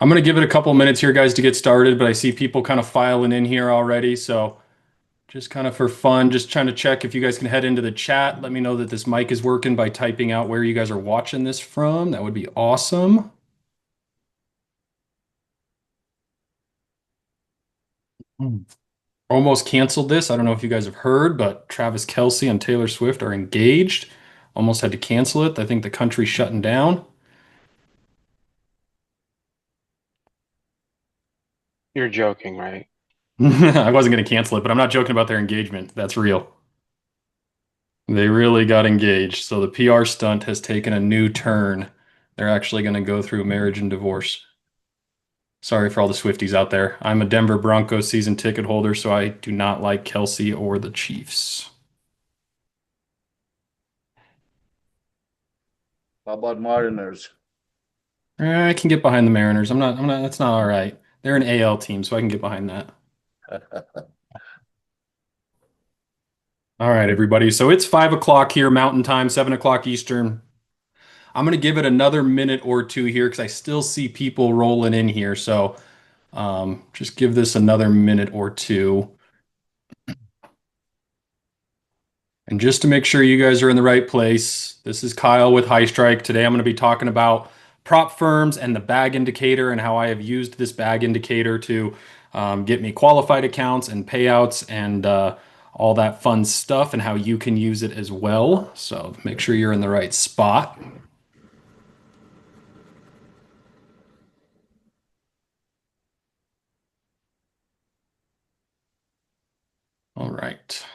I'm going to give it a couple minutes here, guys, to get started, but I see people kind of filing in here already. So just kind of for fun, just trying to check if you guys can head into the chat. Let me know that this mic is working by typing out where you guys are watching this from. That would be awesome. Hmm. Almost canceled this. I don't know if you guys have heard, but Travis Kelce and Taylor Swift are engaged. Almost had to cancel it. I think the country's shutting down. You're joking, right? I wasn't going to cancel it, but I'm not joking about their engagement. That's real. They really got engaged. So the PR stunt has taken a new turn. They're actually going to go through marriage and divorce. Sorry for all the Swifties out there. I'm a Denver Broncos season ticket holder, so I do not like Kelsey or the Chiefs. How about Mariners? I can get behind the Mariners. That's not all right. They're an AL team, so I can get behind that. All right, everybody. So it's 5 o'clock here, Mountain Time, 7 o'clock Eastern. I'm going to give it another minute or two here because I still see people rolling in here. So just give this another minute or two. And just to make sure you guys are in the right place, this is Kyle with HighStrike. Today I'm going to be talking about prop firms and the bag indicator and how I have used this bag indicator to get me qualified accounts and payouts and all that fun stuff and how you can use it as well. So make sure you're in the right spot. All right.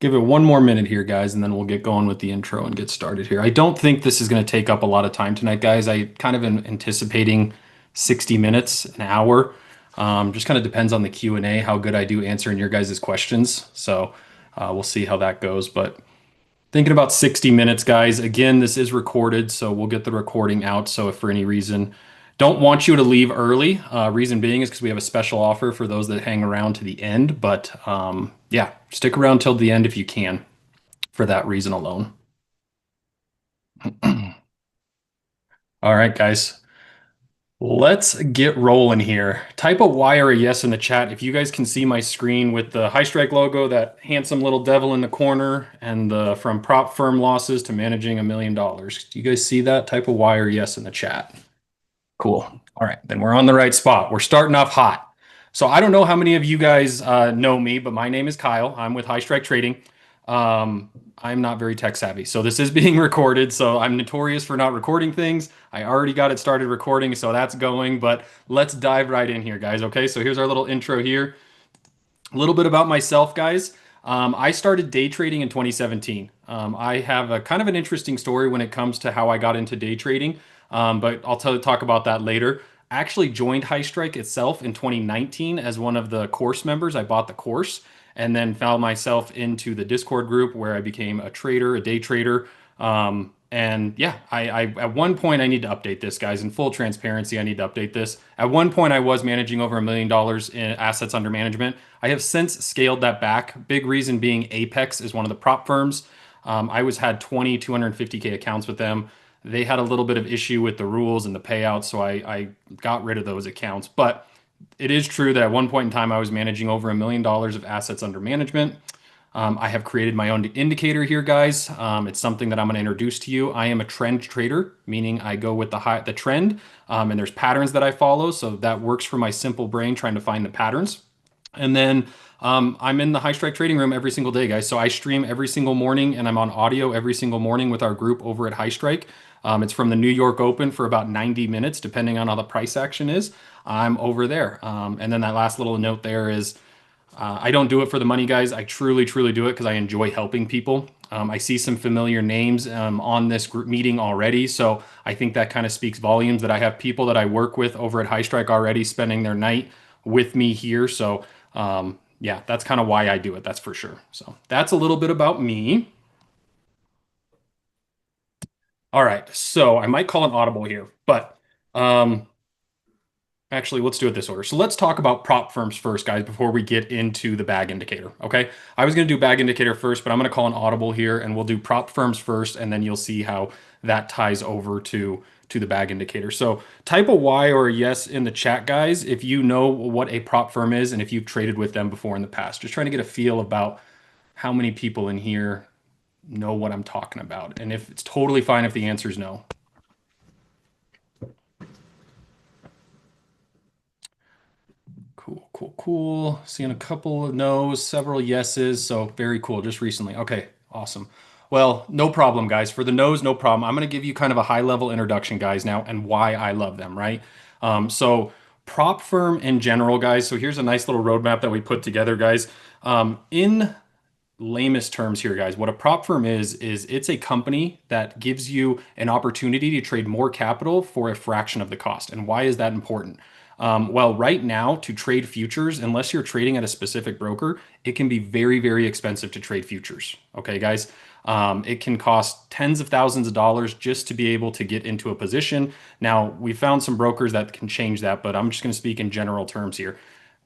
Give it one more minute here, guys, and then we'll get going with the intro and get started here. I don't think this is going to take up a lot of time tonight, guys. I kind of am anticipating 60 minutes, an hour. Just kind of depends on the Q&A, how good I do answering your guys' questions. So we'll see how that goes. But thinking about 60 minutes, guys. Again, this is recorded, so we'll get the recording out. So if for any reason don't want you to leave early, reason being is because we have a special offer for those that hang around to the end. But yeah, stick around till the end if you can for that reason alone. All right, guys. Let's get rolling here. Type a Y or a yes in the chat if you guys can see my screen with the HighStrike logo, that handsome little devil in the corner, and the from prop firm losses to managing $1 million. Do you guys see that? Type a Y or yes in the chat. Cool. All right, then we're on the right spot. We're starting off hot. So I don't know how many of you guys know me, but my name is Kyle. I'm with HighStrike Trading. I'm not very tech savvy, so this is being recorded. So I'm notorious for not recording things. I already got it started recording, so that's going. But let's dive right in here, guys. Okay, so here's our little intro here. A little bit about myself, guys. I started day trading in 2017. I have a kind of an interesting story when it comes to how I got into day trading, but talk about that later. I actually joined HighStrike itself in 2019 as one of the course members. I bought the course and then found myself into the Discord group where I became a trader, a day trader. And yeah, I at one point I need to update this, guys. In full transparency, I need to update this. At one point, I was managing over $1 million in assets under management. I have since scaled that back. Big reason being Apex is one of the prop firms. I was had 20 250K accounts with them. They had a little bit of issue with the rules and the payouts, so I got rid of those accounts. But it is true that at one point in time, I was managing over $1 million of assets under management. I have created my own indicator here, guys. It's something that I'm going to introduce to you. I am a trend trader, meaning I go with the trend, and there's patterns that I follow. So that works for my simple brain trying to find the patterns. And then I'm in the HighStrike trading room every single day, guys. So I stream every single morning, and I'm on audio every single morning with our group over at HighStrike. It's from the New York Open for about 90 minutes, depending on how the price action is. I'm over there. And then that last little note there is I don't do it for the money, guys. I truly, truly do it because I enjoy helping people. I see some familiar names on this group meeting already. So I think that kind of speaks volumes that I have people that I work with over at HighStrike already spending their night with me here. So yeah, that's kind of why I do it. That's for sure. So that's a little bit about me. All right. So I might call an audible here, but um, Actually, let's do it this order. So let's talk about prop firms first, guys, before we get into the bag indicator. Okay. I was going to do bag indicator first, but I'm going to call an audible here and we'll do prop firms first, and then you'll see how that ties over to the bag indicator. So type a Y or a yes in the chat, guys, if you know what a prop firm is and if you've traded with them before in the past. Just trying to get a feel about how many people in here know what I'm talking about. And if it's totally fine if the answer is no. Cool, cool, cool. Seeing a couple of no's, several yeses. So very cool. Just recently. Okay, awesome. Well, no problem, guys. For the no's, no problem. I'm going to give you kind of a high level introduction, guys, now and why I love them, right? So prop firm in general, guys. So here's a nice little roadmap that we put together, guys. In lamest terms here, guys, what a prop firm is it's a company that gives you an opportunity to trade more capital for a fraction of the cost. And why is that important? Well, right now, to trade futures, unless you're trading at a specific broker, it can be very, very expensive to trade futures. Okay, guys. It can cost tens of thousands of dollars just to be able to get into a position. Now, we found some brokers that can change that, but I'm just going to speak in general terms here.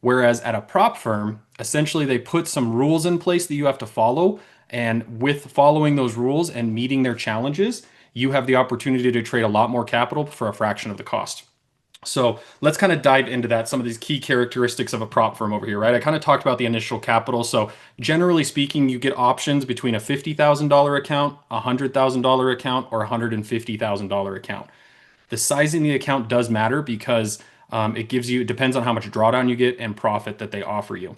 Whereas at a prop firm, essentially they put some rules in place that you have to follow. And with following those rules and meeting their challenges, you have the opportunity to trade a lot more capital for a fraction of the cost. So let's kind of dive into that, some of these key characteristics of a prop firm over here, right? I kind of talked about the initial capital. So generally speaking, you get options between a $50,000 account, a $100,000 account, or a $150,000 account. The sizing of the account does matter because it depends on how much drawdown you get and profit that they offer you.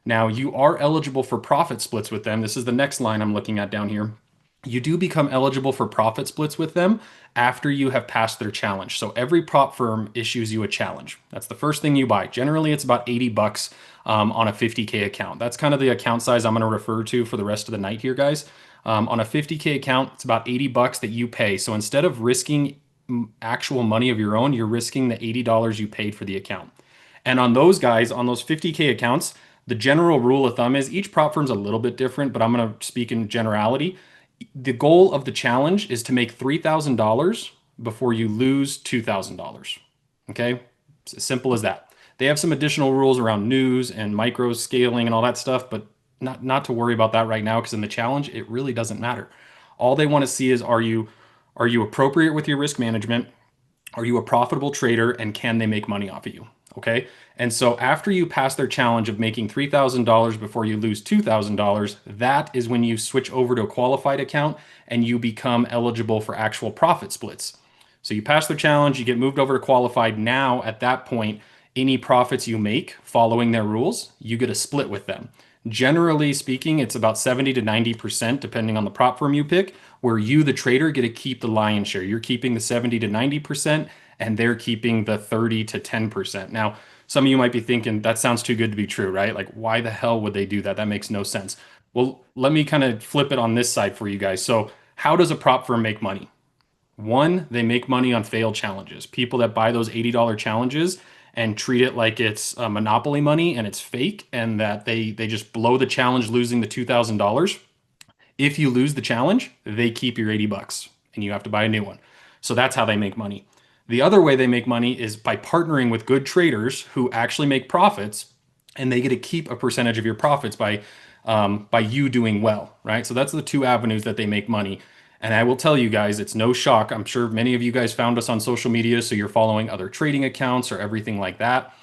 Now, you are eligible for profit splits with them. This is the next line I'm looking at down here. You do become eligible for profit splits with them after you have passed their challenge. So every prop firm issues you a challenge. That's the first thing you buy. Generally, it's about 80 bucks on a 50K account. That's kind of the account size I'm going to refer to for the rest of the night here, guys. On a 50K account, it's about 80 bucks that you pay. So instead of risking actual money of your own, you're risking the $80 you paid for the account. And on those guys, on those 50K accounts, the general rule of thumb is each prop firm's a little bit different, but I'm going to speak in generality. The goal of the challenge is to make $3,000 before you lose $2,000. Okay? It's as simple as that. They have some additional rules around news and micro scaling and all that stuff, but not to worry about that right now because in the challenge, it really doesn't matter. All they want to see is are you appropriate with your risk management? Are you a profitable trader and can they make money off of you? Okay. And so after you pass their challenge of making $3,000 before you lose $2,000, that is when you switch over to a qualified account and you become eligible for actual profit splits. So you pass their challenge, you get moved over to qualified. Now, at that point, any profits you make following their rules, you get a split with them. Generally speaking, it's about 70 to 90%, depending on the prop firm you pick, where you, the trader, get to keep the lion's share. You're keeping the 70 to 90%, and they're keeping the 30 to 10%. Now, some of you might be thinking, that sounds too good to be true, right? Like, why the hell would they do that? That makes no sense. Well, let me kind of flip it on this side for you guys. So, how does a prop firm make money? One, they make money on failed challenges. People that buy those $80 challenges and treat it like it's monopoly money and it's fake and that they just blow the challenge losing the $2,000. If you lose the challenge, they keep your 80 bucks and you have to buy a new one. So that's how they make money. The other way they make money is by partnering with good traders who actually make profits, and they get to keep a percentage of your profits by you doing well, right? So that's the two avenues that they make money. And I will tell you guys, it's no shock. I'm sure many of you guys found us on social media, so you're following other trading accounts or everything like that.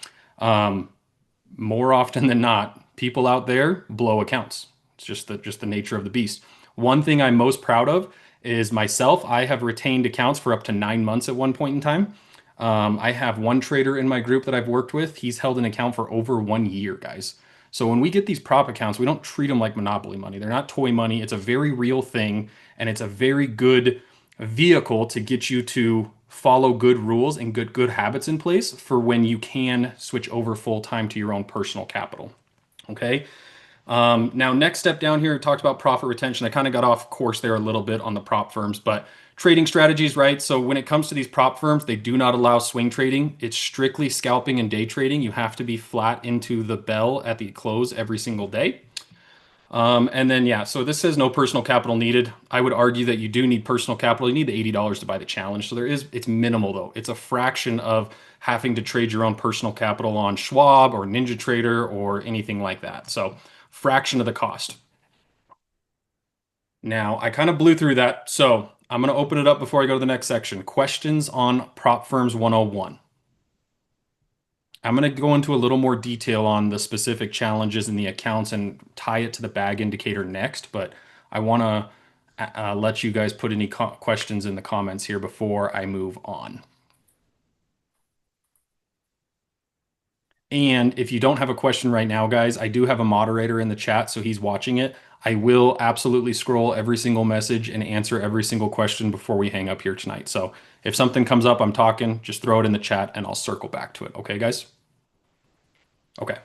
More often than not, people out there blow accounts. It's just the nature of the beast. One thing I'm most proud of is myself. I have retained accounts for up to 9 months at one point in time. I have one trader in my group that I've worked with. He's held an account for over 1 year, guys. So when we get these prop accounts, we don't treat them like monopoly money. They're not toy money. It's a very real thing, and it's a very good vehicle to get you to follow good rules and good habits in place for when you can switch over full time to your own personal capital. Okay. Now, next step down here, talked about profit retention. I kind of got off course there a little bit on the prop firms, but trading strategies, right? So when it comes to these prop firms, they do not allow swing trading. It's strictly scalping and day trading. You have to be flat into the bell at the close every single day. And then, yeah, so this says no personal capital needed. I would argue that you do need personal capital. You need the $80 to buy the challenge. So it's minimal though. It's a fraction of having to trade your own personal capital on Schwab or Ninja Trader or anything like that. So fraction of the cost. Now, I kind of blew through that. So I'm going to open it up before I go to the next section. Questions on Prop Firms 101. I'm going to go into a little more detail on the specific challenges in the accounts and tie it to the bag indicator next, but I want to let you guys put any questions in the comments here before I move on. And if you don't have a question right now, guys, I do have a moderator in the chat, so he's watching it. I will absolutely scroll every single message and answer every single question before we hang up here tonight. So if something comes up, I'm talking, just throw it in the chat and I'll circle back to it. Okay, guys? Okay.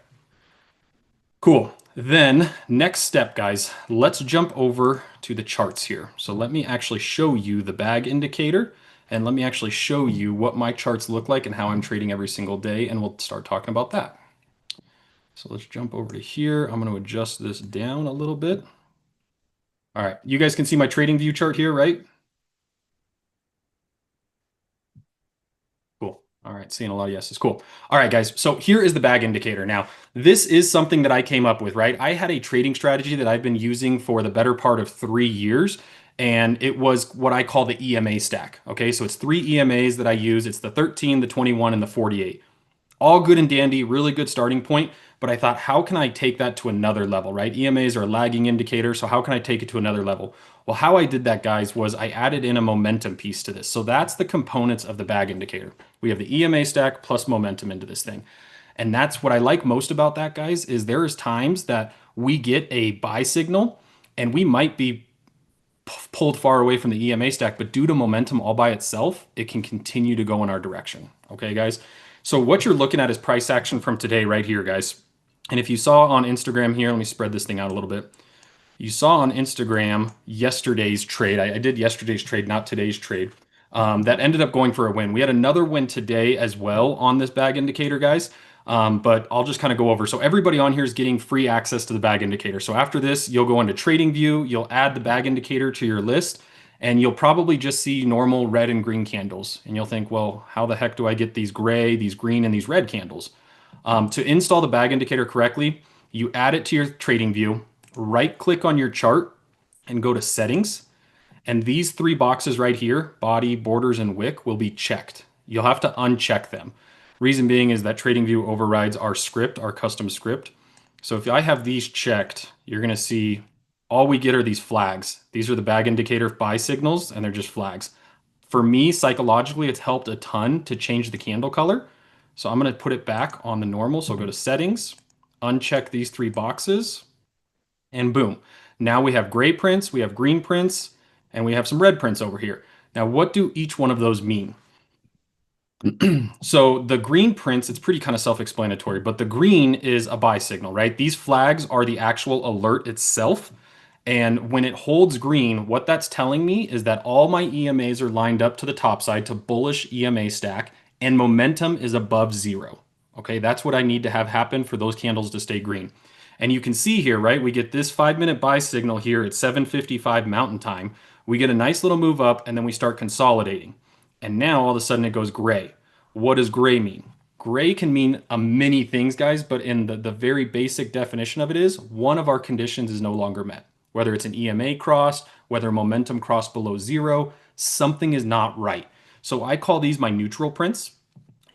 Cool. Then next step, guys, let's jump over to the charts here. So let me actually show you the bag indicator and let me actually show you what my charts look like and how I'm trading every single day. And we'll start talking about that. So let's jump over to here. I'm going to adjust this down a little bit. All right. You guys can see my trading view chart here, right? Cool. All right, seeing a lot of yeses. Cool. All right, guys. So here is the bag indicator. Now, this is something that I came up with, right? I had a trading strategy that I've been using for the better part of 3 years, and it was what I call the EMA stack. Okay, so it's 3 EMAs that I use. It's the 13, the 21, and the 48. All good and dandy, really good starting point. But I thought, how can I take that to another level, right? EMAs are a lagging indicator, so how can I take it to another level? Well, how I did that, guys, was I added in a momentum piece to this. So that's the components of the bag indicator. We have the EMA stack plus momentum into this thing. And that's what I like most about that, guys, is there's times that we get a buy signal and we might be pulled far away from the EMA stack, but due to momentum all by itself, it can continue to go in our direction. Okay, guys? So what you're looking at is price action from today right here, guys. And if you saw on Instagram here, let me spread this thing out a little bit. You saw on Instagram yesterday's trade. I did yesterday's trade, not today's trade. That ended up going for a win. We had another win today as well on this bag indicator, guys. But I'll just kind of go over. So everybody on here is getting free access to the bag indicator. So after this, you'll go into Trading View, you'll add the bag indicator to your list, and you'll probably just see normal red and green candles. And you'll think, well, how the heck do I get these gray, these green, and these red candles? To install the bag indicator correctly, you add it to your Trading View, right click on your chart, and go to Settings. And these three boxes right here, body, borders, and wick, will be checked. You'll have to uncheck them. Reason being is that TradingView overrides our script, our custom script. So if I have these checked, you're going to see all we get are these flags. These are the bag indicator buy signals, and they're just flags. For me, psychologically, it's helped a ton to change the candle color. So I'm going to put it back on the normal. So go to Settings, uncheck these three boxes, and boom. Now we have gray prints, we have green prints, and we have some red prints over here. Now, what do each one of those mean? So the green prints, it's pretty kind of self-explanatory, but the green is a buy signal, right? These flags are the actual alert itself. And when it holds green, what that's telling me is that all my EMAs are lined up to the top side to bullish EMA stack and momentum is above zero. Okay, that's what I need to have happen for those candles to stay green. And you can see here, right, we get this 5-minute buy signal here at 7:55 Mountain Time. We get a nice little move up and then we start consolidating. And now all of a sudden it goes gray. What does gray mean? Gray can mean many things, guys, but in the very basic definition of it is one of our conditions is no longer met. Whether it's an EMA cross, whether momentum crossed below zero, something is not right. So I call these my neutral prints.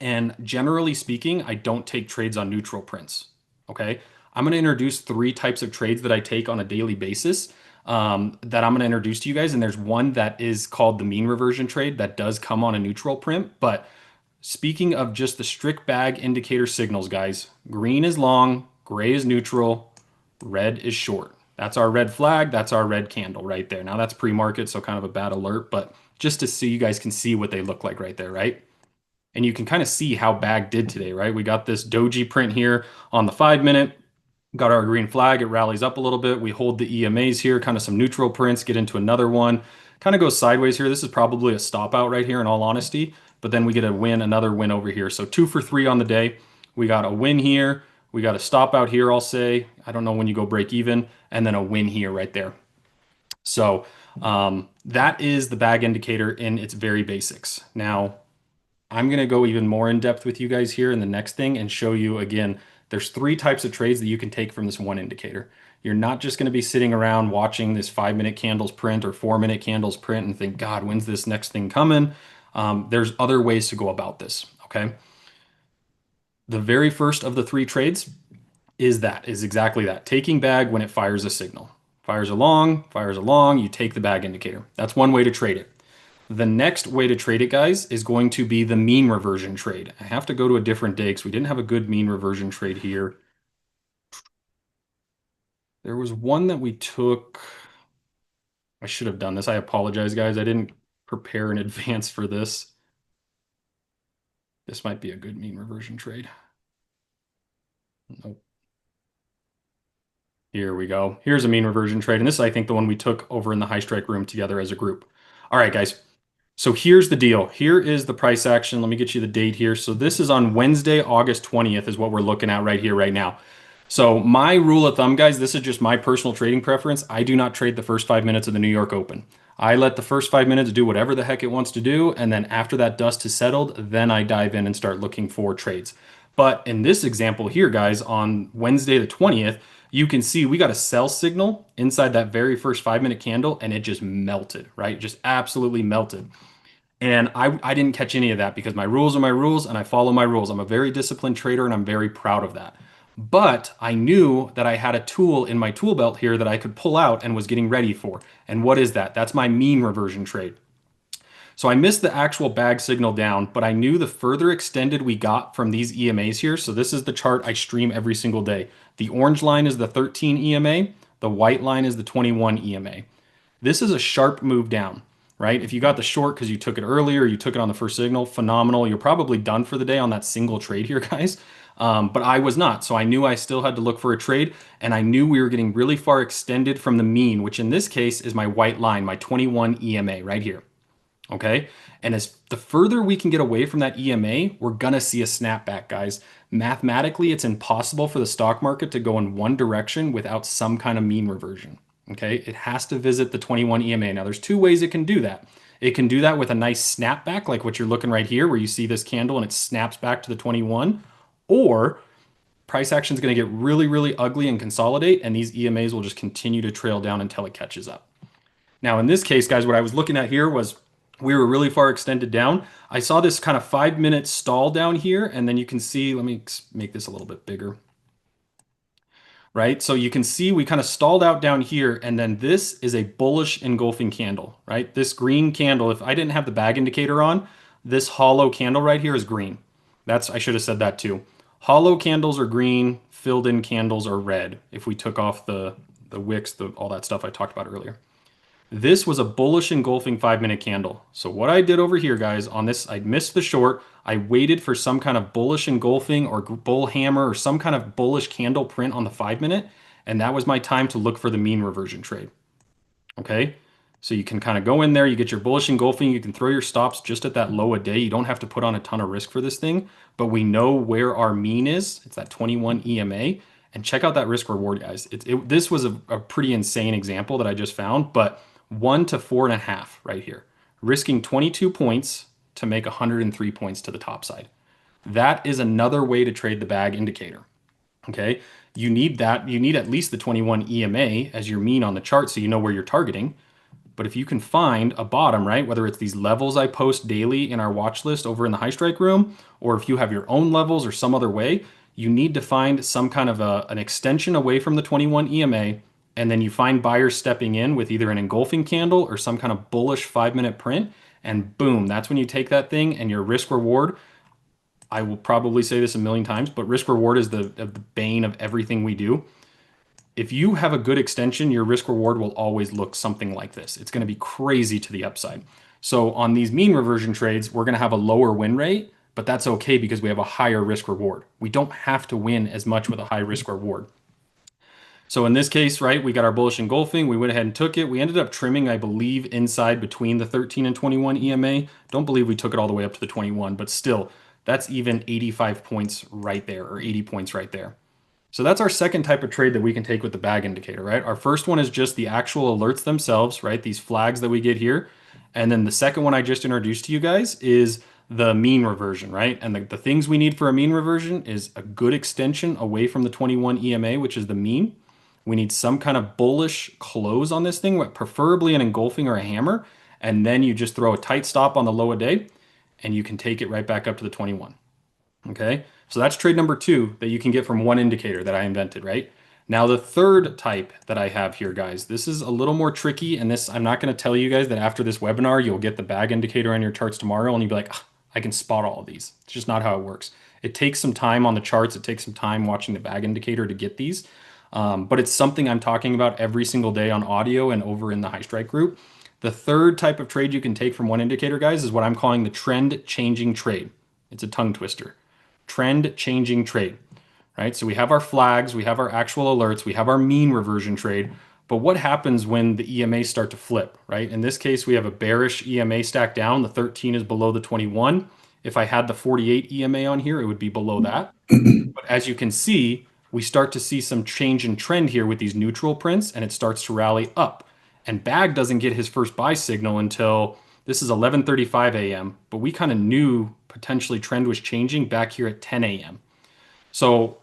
And generally speaking, I don't take trades on neutral prints. Okay. I'm going to introduce 3 types of trades that I take on a daily basis that I'm going to introduce to you guys. And there's one that is called the mean reversion trade that does come on a neutral print. But speaking of just the strict bag indicator signals, guys, green is long, gray is neutral, red is short. That's our red flag. That's our red candle right there. Now that's pre-market, so kind of a bad alert, but just to see, you guys can see what they look like right there, right? And you can kind of see how bag did today, right? We got this doji print here on the 5-minute. Got our green flag, it rallies up a little bit. We hold the EMAs here, kind of some neutral prints, get into another one. Kind of goes sideways here. This is probably a stop out right here in all honesty, but then we get a win, another win over here. So 2 for 3 on the day. We got a win here. We got a stop out here, I'll say. I don't know when you go break even. and then a win here right there. So that is the bag indicator in its very basics. Now, I'm going to go even more in depth with you guys here in the next thing and show you again, there's three types of trades that you can take from this one indicator. You're not just going to be sitting around watching this 5-minute candles print or 4-minute candles print and think, God, when's this next thing coming? There's other ways to go about this. Okay. The very first of the three trades is exactly that. Taking bag when it fires a signal. Fires along, you take the bag indicator. That's one way to trade it. The next way to trade it, guys, is going to be the mean reversion trade. I have to go to a different day because we didn't have a good mean reversion trade here. There was one that we took. I should have done this. I apologize, guys. I didn't prepare in advance for this. This might be a good mean reversion trade. Nope. Here we go. Here's a mean reversion trade. And this is, I think, the one we took over in the HighStrike room together as a group. All right, guys. So here's the deal. Here is the price action. Let me get you the date here. So this is on Wednesday, August 20th is what we're looking at right here, right now. So my rule of thumb, guys, this is just my personal trading preference. I do not trade the first 5 minutes of the New York Open. I let the first 5 minutes do whatever the heck it wants to do. And then after that dust has settled, then I dive in and start looking for trades. But in this example here, guys, on Wednesday the 20th, you can see we got a sell signal inside that very first 5-minute candle and it just melted, right? Just absolutely melted. And I didn't catch any of that because my rules are my rules and I follow my rules. I'm a very disciplined trader and I'm very proud of that. But I knew that I had a tool in my tool belt here that I could pull out and was getting ready for. And what is that? That's my mean reversion trade. So I missed the actual bag signal down, but I knew the further extended we got from these EMAs here. So this is the chart I stream every single day. The orange line is the 13 EMA. The white line is the 21 EMA. This is a sharp move down, right? If you got the short because you took it earlier, you took it on the first signal, phenomenal. You're probably done for the day on that single trade here, guys. But I was not. So I knew I still had to look for a trade, and I knew we were getting really far extended from the mean, which in this case is my white line, my 21 EMA right here. Okay. And as the further we can get away from that EMA, we're going to see a snapback, guys. Mathematically, it's impossible for the stock market to go in one direction without some kind of mean reversion. Okay. It has to visit the 21 EMA. Now, there's two ways it can do that. It can do that with a nice snapback, like what you're looking right here, where you see this candle and it snaps back to the 21, or price action is going to get really, really ugly and consolidate, and these EMAs will just continue to trail down until it catches up. Now, in this case, guys, what I was looking at here was we were really far extended down. I saw this kind of 5-minute stall down here, and then you can see, let me make this a little bit bigger. Right? So you can see we kind of stalled out down here, and then this is a bullish engulfing candle, right? This green candle, if I didn't have the bag indicator on, this hollow candle right here is green. I should have said that too. Hollow candles are green, filled in candles are red. If we took off the wicks, all that stuff I talked about earlier. This was a bullish engulfing 5-minute candle. So what I did over here, guys, on this, I missed the short. I waited for some kind of bullish engulfing or bull hammer or some kind of bullish candle print on the 5-minute. And that was my time to look for the mean reversion trade. Okay. So you can kind of go in there, you get your bullish engulfing, you can throw your stops just at that low a day. You don't have to put on a ton of risk for this thing, but we know where our mean is. It's that 21 EMA. And check out that risk reward, guys. This was a pretty insane example that I just found, but 1 to 4.5 right here, risking 22 points to make 103 points to the top side. That is another way to trade the bag indicator. Okay. You need that. You need at least the 21 EMA as your mean on the chart so you know where you're targeting. But if you can find a bottom, right, whether it's these levels I post daily in our watch list over in the HighStrike room, or if you have your own levels or some other way, you need to find some kind of an extension away from the 21 EMA, and then you find buyers stepping in with either an engulfing candle or some kind of bullish 5-minute print, and boom, that's when you take that thing and your risk reward. I will probably say this a million times, but risk reward is the bane of everything we do. If you have a good extension, your risk reward will always look something like this. It's going to be crazy to the upside. So on these mean reversion trades, we're going to have a lower win rate, but that's okay because we have a higher risk reward. We don't have to win as much with a high risk reward. So in this case, right, we got our bullish engulfing. We went ahead and took it. We ended up trimming, I believe, inside between the 13 and 21 EMA. Don't believe we took it all the way up to the 21, but still, that's even 85 points right there, or 80 points right there. So that's our second type of trade that we can take with the bag indicator, right? Our first one is just the actual alerts themselves, right? These flags that we get here. And then the second one I just introduced to you guys is the mean reversion, right? And the things we need for a mean reversion is a good extension away from the 21 EMA, which is the mean. We need some kind of bullish close on this thing, preferably an engulfing or a hammer. And then you just throw a tight stop on the low a day and you can take it right back up to the 21. Okay, so that's trade number two that you can get from one indicator that I invented, right? Now, the third type that I have here, guys, this is a little more tricky. And this, I'm not going to tell you guys that after this webinar, you'll get the bag indicator on your charts tomorrow and you'll be like, "Ah, I can spot all of these." It's just not how it works. It takes some time on the charts. It takes some time watching the bag indicator to get these. But it's something I'm talking about every single day on audio and over in the HighStrike group. The third type of trade you can take from one indicator, guys, is what I'm calling the trend changing trade. It's a tongue twister. Trend changing trade, right? So we have our flags, we have our actual alerts, we have our mean reversion trade. But what happens when the EMAs start to flip, right? In this case, we have a bearish EMA stack down. The 13 is below the 21. If I had the 48 EMA on here, it would be below that. But as you can see, we start to see some change in trend here with these neutral prints, and it starts to rally up. And Bag doesn't get his first buy signal until this is 11:35 a.m., but we kind of knew potentially trend was changing back here at 10 a.m. So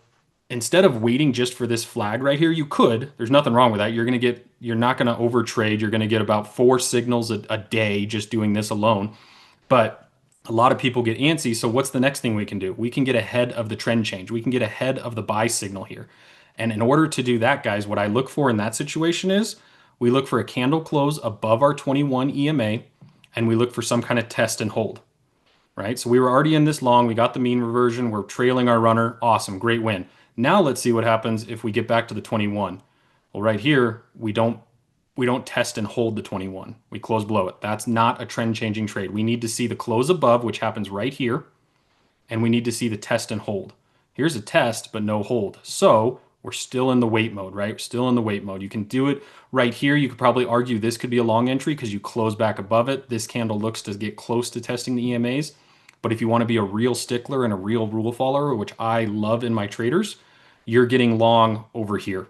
instead of waiting just for this flag right here, you could. There's nothing wrong with that. You're not going to overtrade. You're going to get about 4 signals a day just doing this alone. But a lot of people get antsy. So what's the next thing we can do? We can get ahead of the trend change. We can get ahead of the buy signal here. And in order to do that, guys, what I look for in that situation is we look for a candle close above our 21 EMA and we look for some kind of test and hold, right? So we were already in this long. We got the mean reversion. We're trailing our runner. Awesome. Great win. Now let's see what happens if we get back to the 21. Well, right here, we don't test and hold the 21. We close below it. That's not a trend changing trade. We need to see the close above, which happens right here, and we need to see the test and hold. Here's a test, but no hold. So we're still in the wait mode, right? We're still in the wait mode. You can do it right here. You could probably argue this could be a long entry because you close back above it. This candle looks to get close to testing the EMAs. But if you want to be a real stickler and a real rule follower, which I love in my traders, you're getting long over here.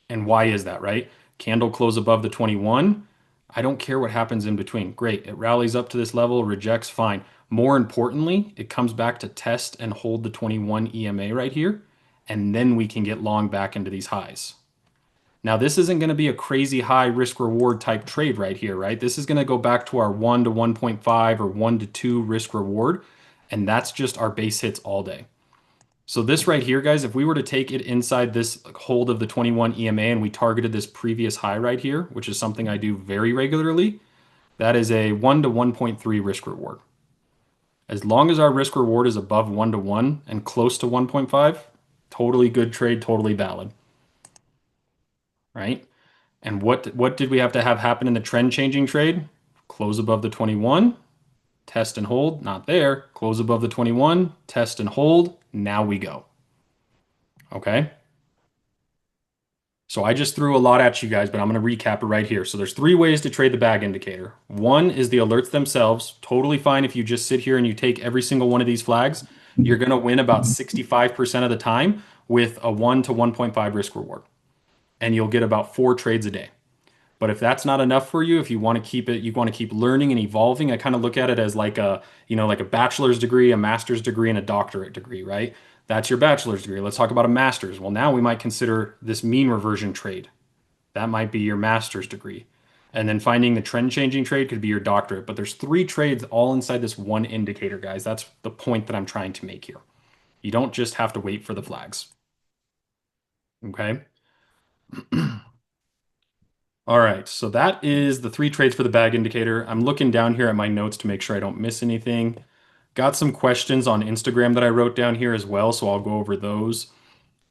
And why is that, right? Candle close above the 21. I don't care what happens in between. Great. It rallies up to this level, rejects, fine. More importantly, it comes back to test and hold the 21 EMA right here, and then we can get long back into these highs. Now, this isn't going to be a crazy high risk reward type trade right here, right? This is going to go back to our 1 to 1.5 or 1 to 2 risk reward, and that's just our base hits all day. So this right here, guys, if we were to take it inside this hold of the 21 EMA and we targeted this previous high right here, which is something I do very regularly, that is a 1 to 1.3 risk reward. As long as our risk reward is above 1 to 1 and close to 1.5, totally good trade, totally valid, right? And what did we have to have happen in the trend changing trade? Close above the 21, test and hold, not there. Close above the 21, test and hold, now we go. Okay? So I just threw a lot at you guys, but I'm going to recap it right here. So there's 3 ways to trade the bag indicator. One is the alerts themselves. Totally fine if you just sit here and you take every single one of these flags. You're going to win about 65% of the time with a 1 to 1.5 risk reward. And you'll get about 4 trades a day. But if that's not enough for you, if you want to keep it, you want to keep learning and evolving, I kind of look at it as like like a bachelor's degree, a master's degree, and a doctorate degree, right? That's your bachelor's degree. Let's talk about a master's. Well, now we might consider this mean reversion trade. That might be your master's degree. And then finding the trend changing trade could be your doctorate. But there's 3 trades all inside this one indicator, guys. That's the point that I'm trying to make here. You don't just have to wait for the flags. Okay. All right, so that is the 3 trades for the bag indicator. I'm looking down here at my notes to make sure I don't miss anything. Got some questions on Instagram that I wrote down here as well, so I'll go over those.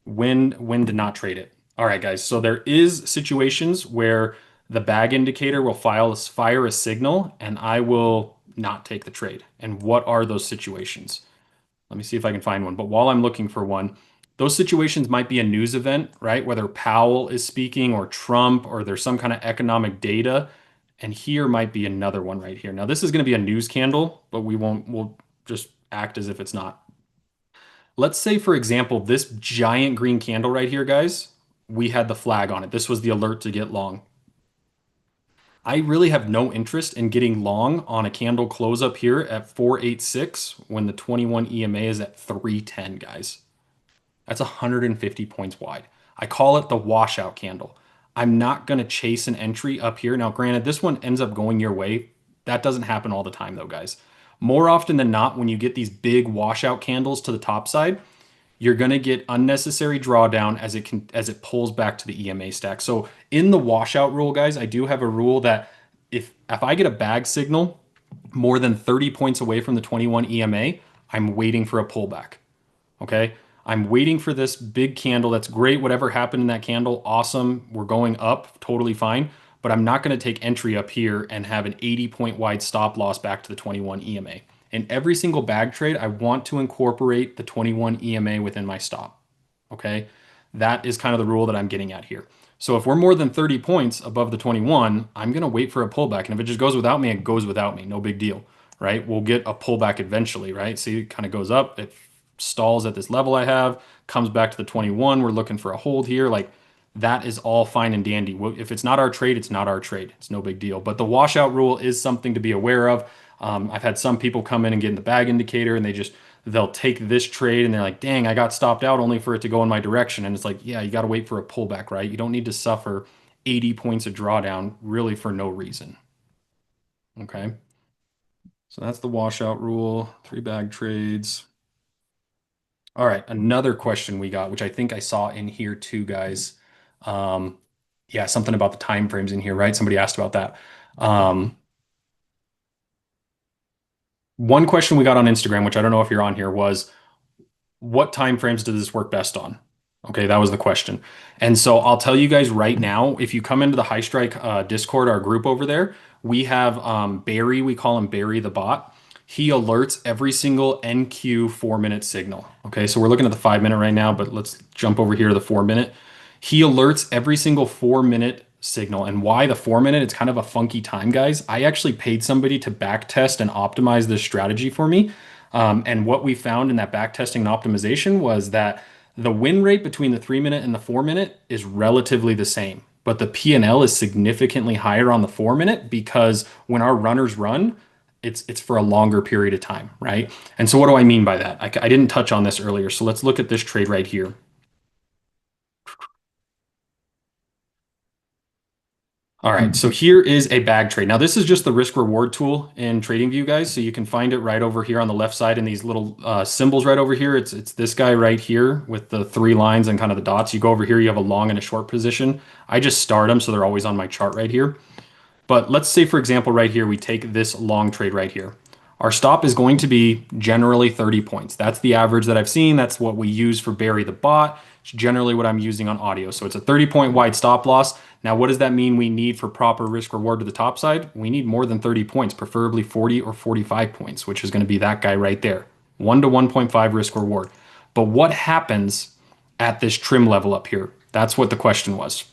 When to not trade it. All right, guys, so there is situations where the bag indicator will fire a signal and I will not take the trade. And what are those situations? Let me see if I can find one. But while I'm looking for one, those situations might be a news event, right? Whether Powell is speaking or Trump or there's some kind of economic data. And here might be another one right here. Now, this is going to be a news candle, but we'll just act as if it's not. let's say, for example, this giant green candle right here, guys, we had the flag on it. This was the alert to get long. I really have no interest in getting long on a candle close up here at 486 when the 21 EMA is at 310, guys. That's 150 points wide. I call it the washout candle. I'm not going to chase an entry up here. Now, granted, this one ends up going your way. That doesn't happen all the time, though, guys. More often than not, when you get these big washout candles to the top side, you're going to get unnecessary drawdown as it pulls back to the EMA stack. So in the washout rule, guys, I do have a rule that if I get a bag signal more than 30 points away from the 21 EMA, I'm waiting for a pullback. Okay. I'm waiting for this big candle. That's great. Whatever happened in that candle, awesome. We're going up, totally fine. But I'm not going to take entry up here and have an 80-point wide stop loss back to the 21 EMA. In every single bag trade, I want to incorporate the 21 EMA within my stop. Okay. That is kind of the rule that I'm getting at here. So if we're more than 30 points above the 21, I'm going to wait for a pullback. And if it just goes without me, it goes without me. No big deal, right? We'll get a pullback eventually, right? See, it kind of goes up. It stalls at this level I have, comes back to the 21. We're looking for a hold here. Like that is all fine and dandy. If it's not our trade, it's not our trade. It's no big deal. But the washout rule is something to be aware of. I've had some people come in and get in the bag indicator and they'll take this trade and they're like, dang, I got stopped out only for it to go in my direction. And it's like, yeah, you got to wait for a pullback, right? You don't need to suffer 80 points of drawdown really for no reason. Okay. So that's the washout rule, 3 bag trades. All right, another question we got, which I think I saw in here too, guys. Yeah, something about the time frames in here, right? Somebody asked about that. One question we got on Instagram, which I don't know if you're on here, was what time frames does this work best on? Okay, that was the question. And so I'll tell you guys right now, if you come into the HighStrike Discord, our group over there, we have Barry, we call him Barry the bot. He alerts every single NQ 4-minute signal. Okay, so we're looking at the 5-minute right now, but let's jump over here to the 4-minute. He alerts every single 4-minute signal. And why the 4-minute? It's kind of a funky time, guys. I actually paid somebody to back test and optimize this strategy for me. And what we found in that back testing and optimization was that the win rate between the 3-minute and the 4-minute is relatively the same, but the P&L is significantly higher on the 4-minute because when our runners run, it's for a longer period of time, right? And so what do I mean by that? I didn't touch on this earlier, so let's look at this trade right here. All right, so here is a bag trade. Now, this is just the risk reward tool in TradingView, guys. So you can find it right over here on the left side in these little symbols right over here. It's this guy right here with the 3 lines and kind of the dots. You go over here, you have a long and a short position. I just start them, so they're always on my chart right here. But let's say, for example, right here, we take this long trade right here. Our stop is going to be generally 30 points. That's the average that I've seen. That's what we use for Barry the bot. It's generally what I'm using on audio. So it's a 30-point wide stop loss. Now, what does that mean we need for proper risk reward to the top side? We need more than 30 points, preferably 40 or 45 points, which is going to be that guy right there. 1 to 1.5 risk reward. But what happens at this trim level up here? That's what the question was.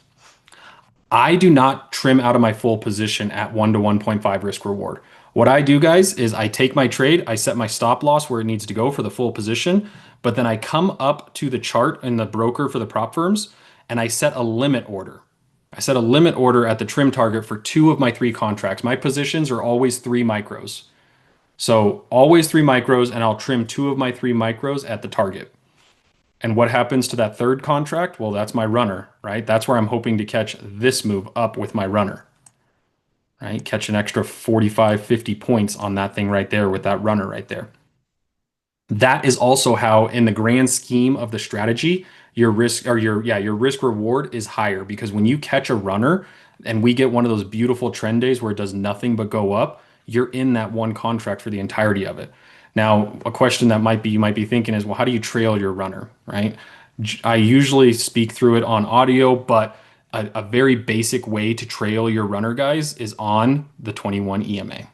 I do not trim out of my full position at 1 to 1.5 risk reward. What I do, guys, is I take my trade, I set my stop loss where it needs to go for the full position, but then I come up to the chart in the broker for the prop firms and I set a limit order. I set a limit order at the trim target for 2 of my 3 contracts. My positions are always 3 micros. So always 3 micros, and I'll trim 2 of my 3 micros at the target. And what happens to that third contract? Well, that's my runner, right? That's where I'm hoping to catch this move up with my runner, right? Catch an extra 45, 50 points on that thing right there with that runner right there. That is also how, in the grand scheme of the strategy, your risk or your risk reward is higher, because when you catch a runner and we get one of those beautiful trend days where it does nothing but go up, you're in that one contract for the entirety of it. Now, a question that you might be thinking is, well, how do you trail your runner, right? I usually speak through it on audio, but a very basic way to trail your runner, guys, is on the 21 EMA.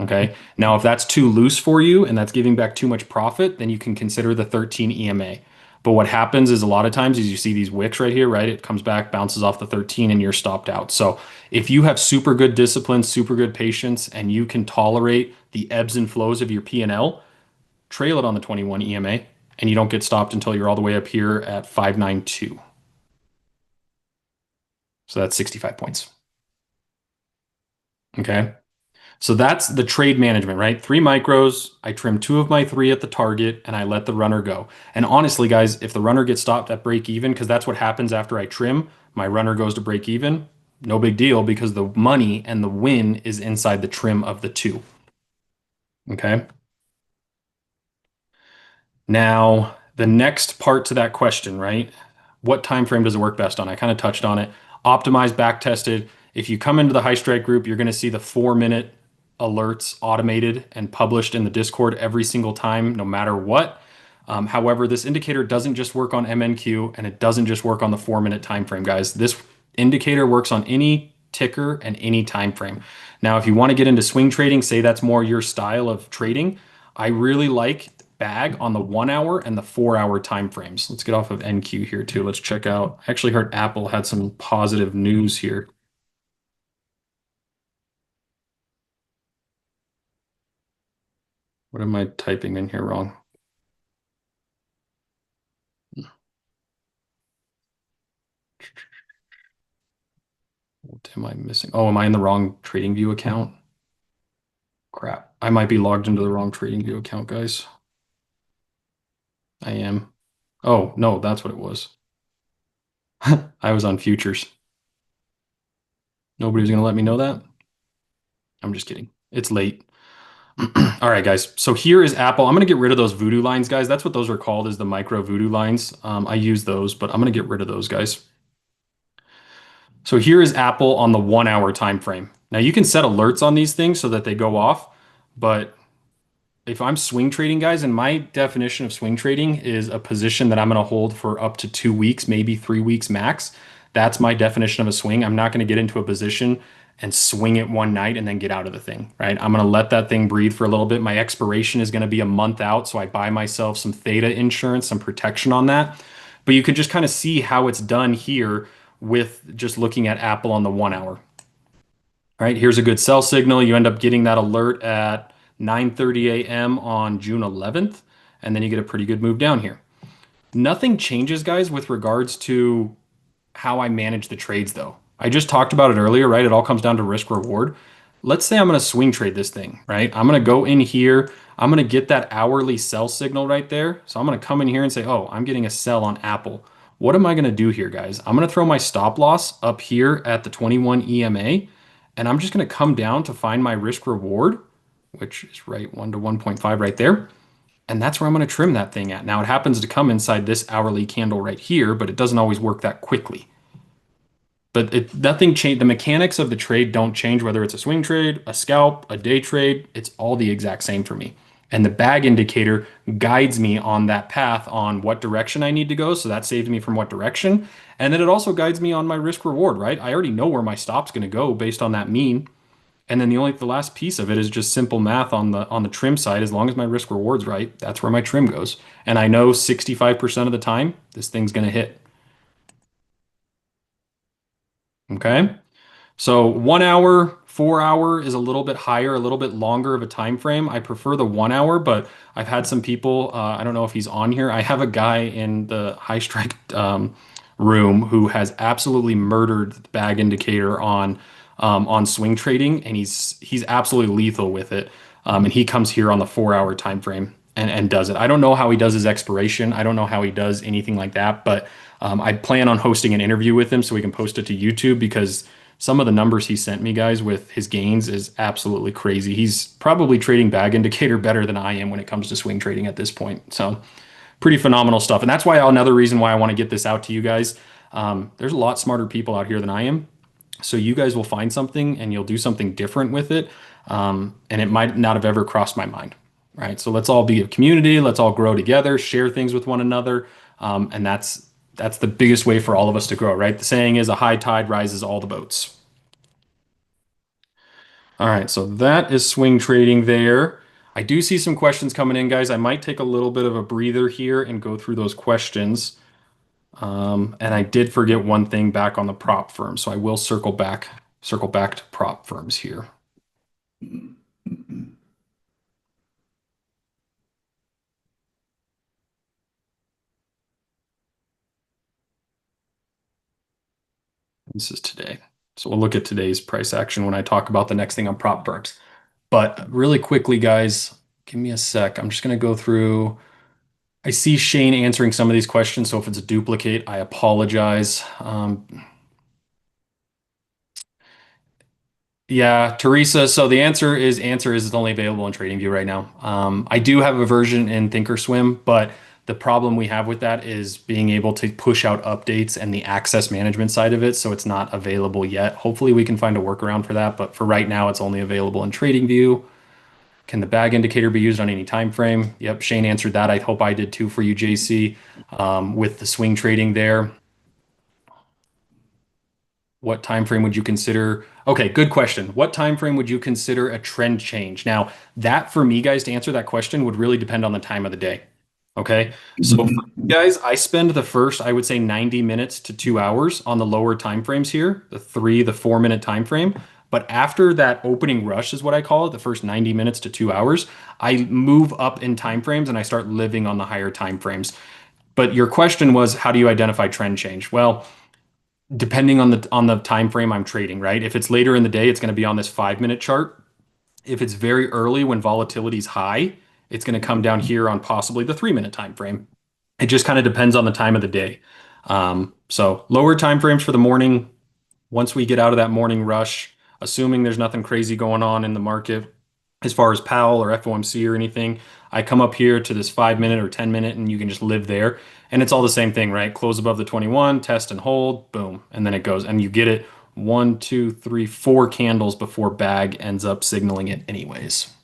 Okay. Now, if that's too loose for you and that's giving back too much profit, then you can consider the 13 EMA. But what happens is a lot of times is you see these wicks right here, right? It comes back, bounces off the 13, and you're stopped out. So if you have super good discipline, super good patience, and you can tolerate the ebbs and flows of your P&L, trail it on the 21 EMA. and you don't get stopped until you're all the way up here at 592. So that's 65 points. Okay. So that's the trade management, right? 3 micros. I trim 2 of my 3 at the target and I let the runner go. And honestly, guys, if the runner gets stopped at break even, because that's what happens after I trim, my runner goes to break even. No big deal because the money and the win is inside the trim of the 2. Okay. Now, the next part to that question, right? What time frame does it work best on? I kind of touched on it. Optimized, back tested. If you come into the HighStrike group, you're going to see the 4-minute alerts automated and published in the Discord every single time, no matter what. However, this indicator doesn't just work on MNQ and it doesn't just work on the 4-minute time frame, guys. This indicator works on any ticker and any time frame. Now, if you want to get into swing trading, say that's more your style of trading, I really like bag on the 1 hour and the 4 hour time frames. Let's get off of NQ here too. Let's check out. I actually heard Apple had some positive news here. What am I typing in here wrong? What am I missing? Oh, am I in the wrong TradingView account? Crap. I might be logged into the wrong TradingView account, guys. I am. Oh, no, that's what it was. I was on futures. Nobody's going to let me know that. I'm just kidding. It's late. All right, guys. So here is Apple. I'm going to get rid of those voodoo lines, guys. That's what those are called, is the micro voodoo lines. I use those, but I'm going to get rid of those, guys. So here is Apple on the 1 hour time frame. Now you can set alerts on these things so that they go off, but if I'm swing trading, guys, and my definition of swing trading is a position that I'm going to hold for up to 2 weeks, maybe 3 weeks max. That's my definition of a swing. I'm not going to get into a position and swing it one night and then get out of the thing, right? I'm going to let that thing breathe for a little bit. My expiration is going to be a month out. So I buy myself some theta insurance, some protection on that. But you could just kind of see how it's done here with just looking at Apple on the 1 hour. All right, here's a good sell signal. You end up getting that alert at 9:30 a.m. on June 11th, and then you get a pretty good move down here. Nothing changes, guys, with regards to how I manage the trades, though. I just talked about it earlier, right? It all comes down to risk reward. Let's say I'm going to swing trade this thing, right? I'm going to go in here. I'm going to get that hourly sell signal right there. So I'm going to come in here and say, oh, I'm getting a sell on Apple. What am I going to do here, guys? I'm going to throw my stop loss up here at the 21 EMA, and I'm just going to come down to find my risk reward, which is right 1 to 1.5 right there. And that's where I'm going to trim that thing at. Now it happens to come inside this hourly candle right here, but it doesn't always work that quickly. But nothing changed. The mechanics of the trade don't change, whether it's a swing trade, a scalp, a day trade. It's all the exact same for me. And the bag indicator guides me on that path on what direction I need to go. So that saves me from what direction. And then it also guides me on my risk reward, right? I already know where my stop's going to go based on that mean. And then the last piece of it is just simple math on the trim side. As long as my risk reward's right, that's where my trim goes. And I know 65% of the time this thing's going to hit. Okay. So 1 hour, 4 hour is a little bit higher, a little bit longer of a time frame. I prefer the 1 hour, but I've had some people. I don't know if he's on here. I have a guy in the HighStrike room who has absolutely murdered the bag indicator on swing trading, and he's absolutely lethal with it. And he comes here on the 4 hour time frame and does it. I don't know how he does his expiration. I don't know how he does anything like that, but I plan on hosting an interview with him so we can post it to YouTube because some of the numbers he sent me, guys, with his gains is absolutely crazy. He's probably trading bag indicator better than I am when it comes to swing trading at this point. So pretty phenomenal stuff. And that's why another reason why I want to get this out to you guys. There's a lot smarter people out here than I am. So you guys will find something and you'll do something different with it. And it might not have ever crossed my mind. Right. So let's all be a community. Let's all grow together, share things with one another. And that's the biggest way for all of us to grow, right? The saying is a high tide rises all the boats. All right, so that is swing trading there. I do see some questions coming in, guys. I might take a little bit of a breather here and go through those questions. And I did forget one thing back on the prop firm, so I will circle back to prop firms here. This is today. So we'll look at today's price action when I talk about the next thing on prop firms. But really quickly, guys, give me a sec. I'm just going to go through. I see Shane answering some of these questions. So if it's a duplicate, I apologize. Yeah, Teresa. So the answer is it's only available in TradingView right now. I do have a version in Thinkorswim, but the problem we have with that is being able to push out updates and the access management side of it. So it's not available yet. Hopefully we can find a workaround for that. But for right now, it's only available in TradingView. Can the bag indicator be used on any time frame? Yep, Shane answered that. I hope I did too for you, JC, with the swing trading there. What time frame would you consider? Okay, good question. What time frame would you consider a trend change? Now, that for me, guys, to answer that question would really depend on the time of the day. Okay. So for you guys, I spend the first, I would say 90 minutes to 2 hours on the lower time frames here, the 4 minute time frame. But after that opening rush is what I call it, the first 90 minutes to 2 hours, I move up in time frames and I start living on the higher time frames. But your question was, how do you identify trend change? Well, depending on the time frame I'm trading, right? If it's later in the day, it's going to be on this 5 minute chart. If it's very early when volatility is high, it's going to come down here on possibly the 3 minute time frame. It just kind of depends on the time of the day. So lower time frames for the morning. Once we get out of that morning rush, assuming there's nothing crazy going on in the market as far as Powell or FOMC or anything, I come up here to this 5 minute or 10 minute and you can just live there. And it's all the same thing, right? Close above the 21, test and hold, boom. And then it goes and you get it 1, 2, 3, 4 candles before bag ends up signaling it anyways.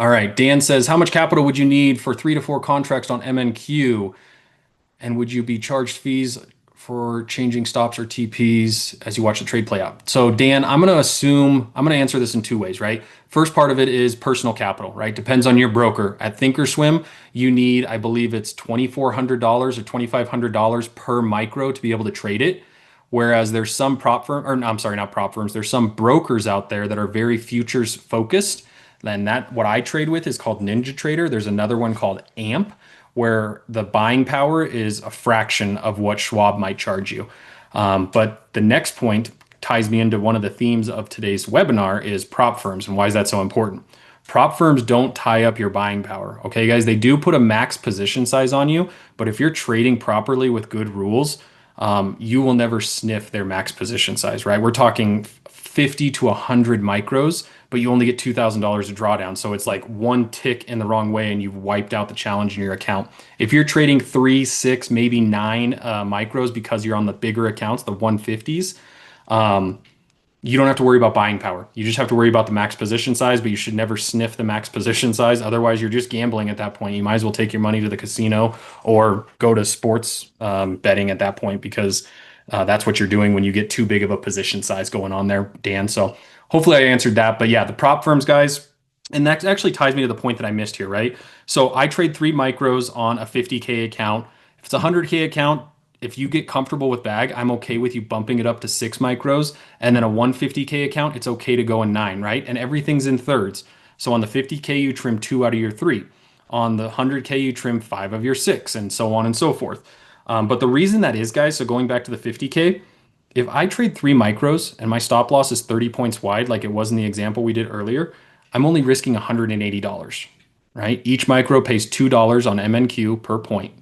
All right. Dan says, how much capital would you need for 3 to 4 contracts on MNQ? And would you be charged fees for changing stops or TPs as you watch the trade play out? So Dan, I'm going to answer this in two ways, right? First part of it is personal capital, right? Depends on your broker. At Thinkorswim, you need, I believe it's $2,400 or $2,500 per micro to be able to trade it. Whereas there's some prop firm, or I'm sorry, not prop firms. There's some brokers out there that are very futures focused. And that what I trade with is called Ninja Trader. There's another one called AMP, where the buying power is a fraction of what Schwab might charge you. But the next point ties me into one of the themes of today's webinar is prop firms. And why is that so important? Prop firms don't tie up your buying power. Okay, guys, they do put a max position size on you, but if you're trading properly with good rules, you will never sniff their max position size, right? We're talking 50 to 100 micros, but you only get $2,000 to draw down. So it's like one tick in the wrong way and you've wiped out the challenge in your account. If you're trading 3, 6, maybe 9 micros because you're on the bigger accounts, the 150s, you don't have to worry about buying power. You just have to worry about the max position size, but you should never sniff the max position size. Otherwise, you're just gambling at that point. You might as well take your money to the casino or go to sports betting at that point because that's what you're doing when you get too big of a position size going on there, Dan. So hopefully I answered that. But yeah, the prop firms, guys, and that actually ties me to the point that I missed here, right? So I trade 3 micros on a 50K account. If it's a 100K account, if you get comfortable with bag, I'm okay with you bumping it up to 6 micros. And then a 150K account, it's okay to go in 9, right? And everything's in thirds. So on the 50K, you trim 2 out of your 3. On the 100K, you trim 5 of your 6, and so on and so forth. But the reason that is, guys, so going back to the 50K, if I trade 3 micros and my stop loss is 30 points wide, like it was in the example we did earlier, I'm only risking $180, right? Each micro pays $2 on MNQ per point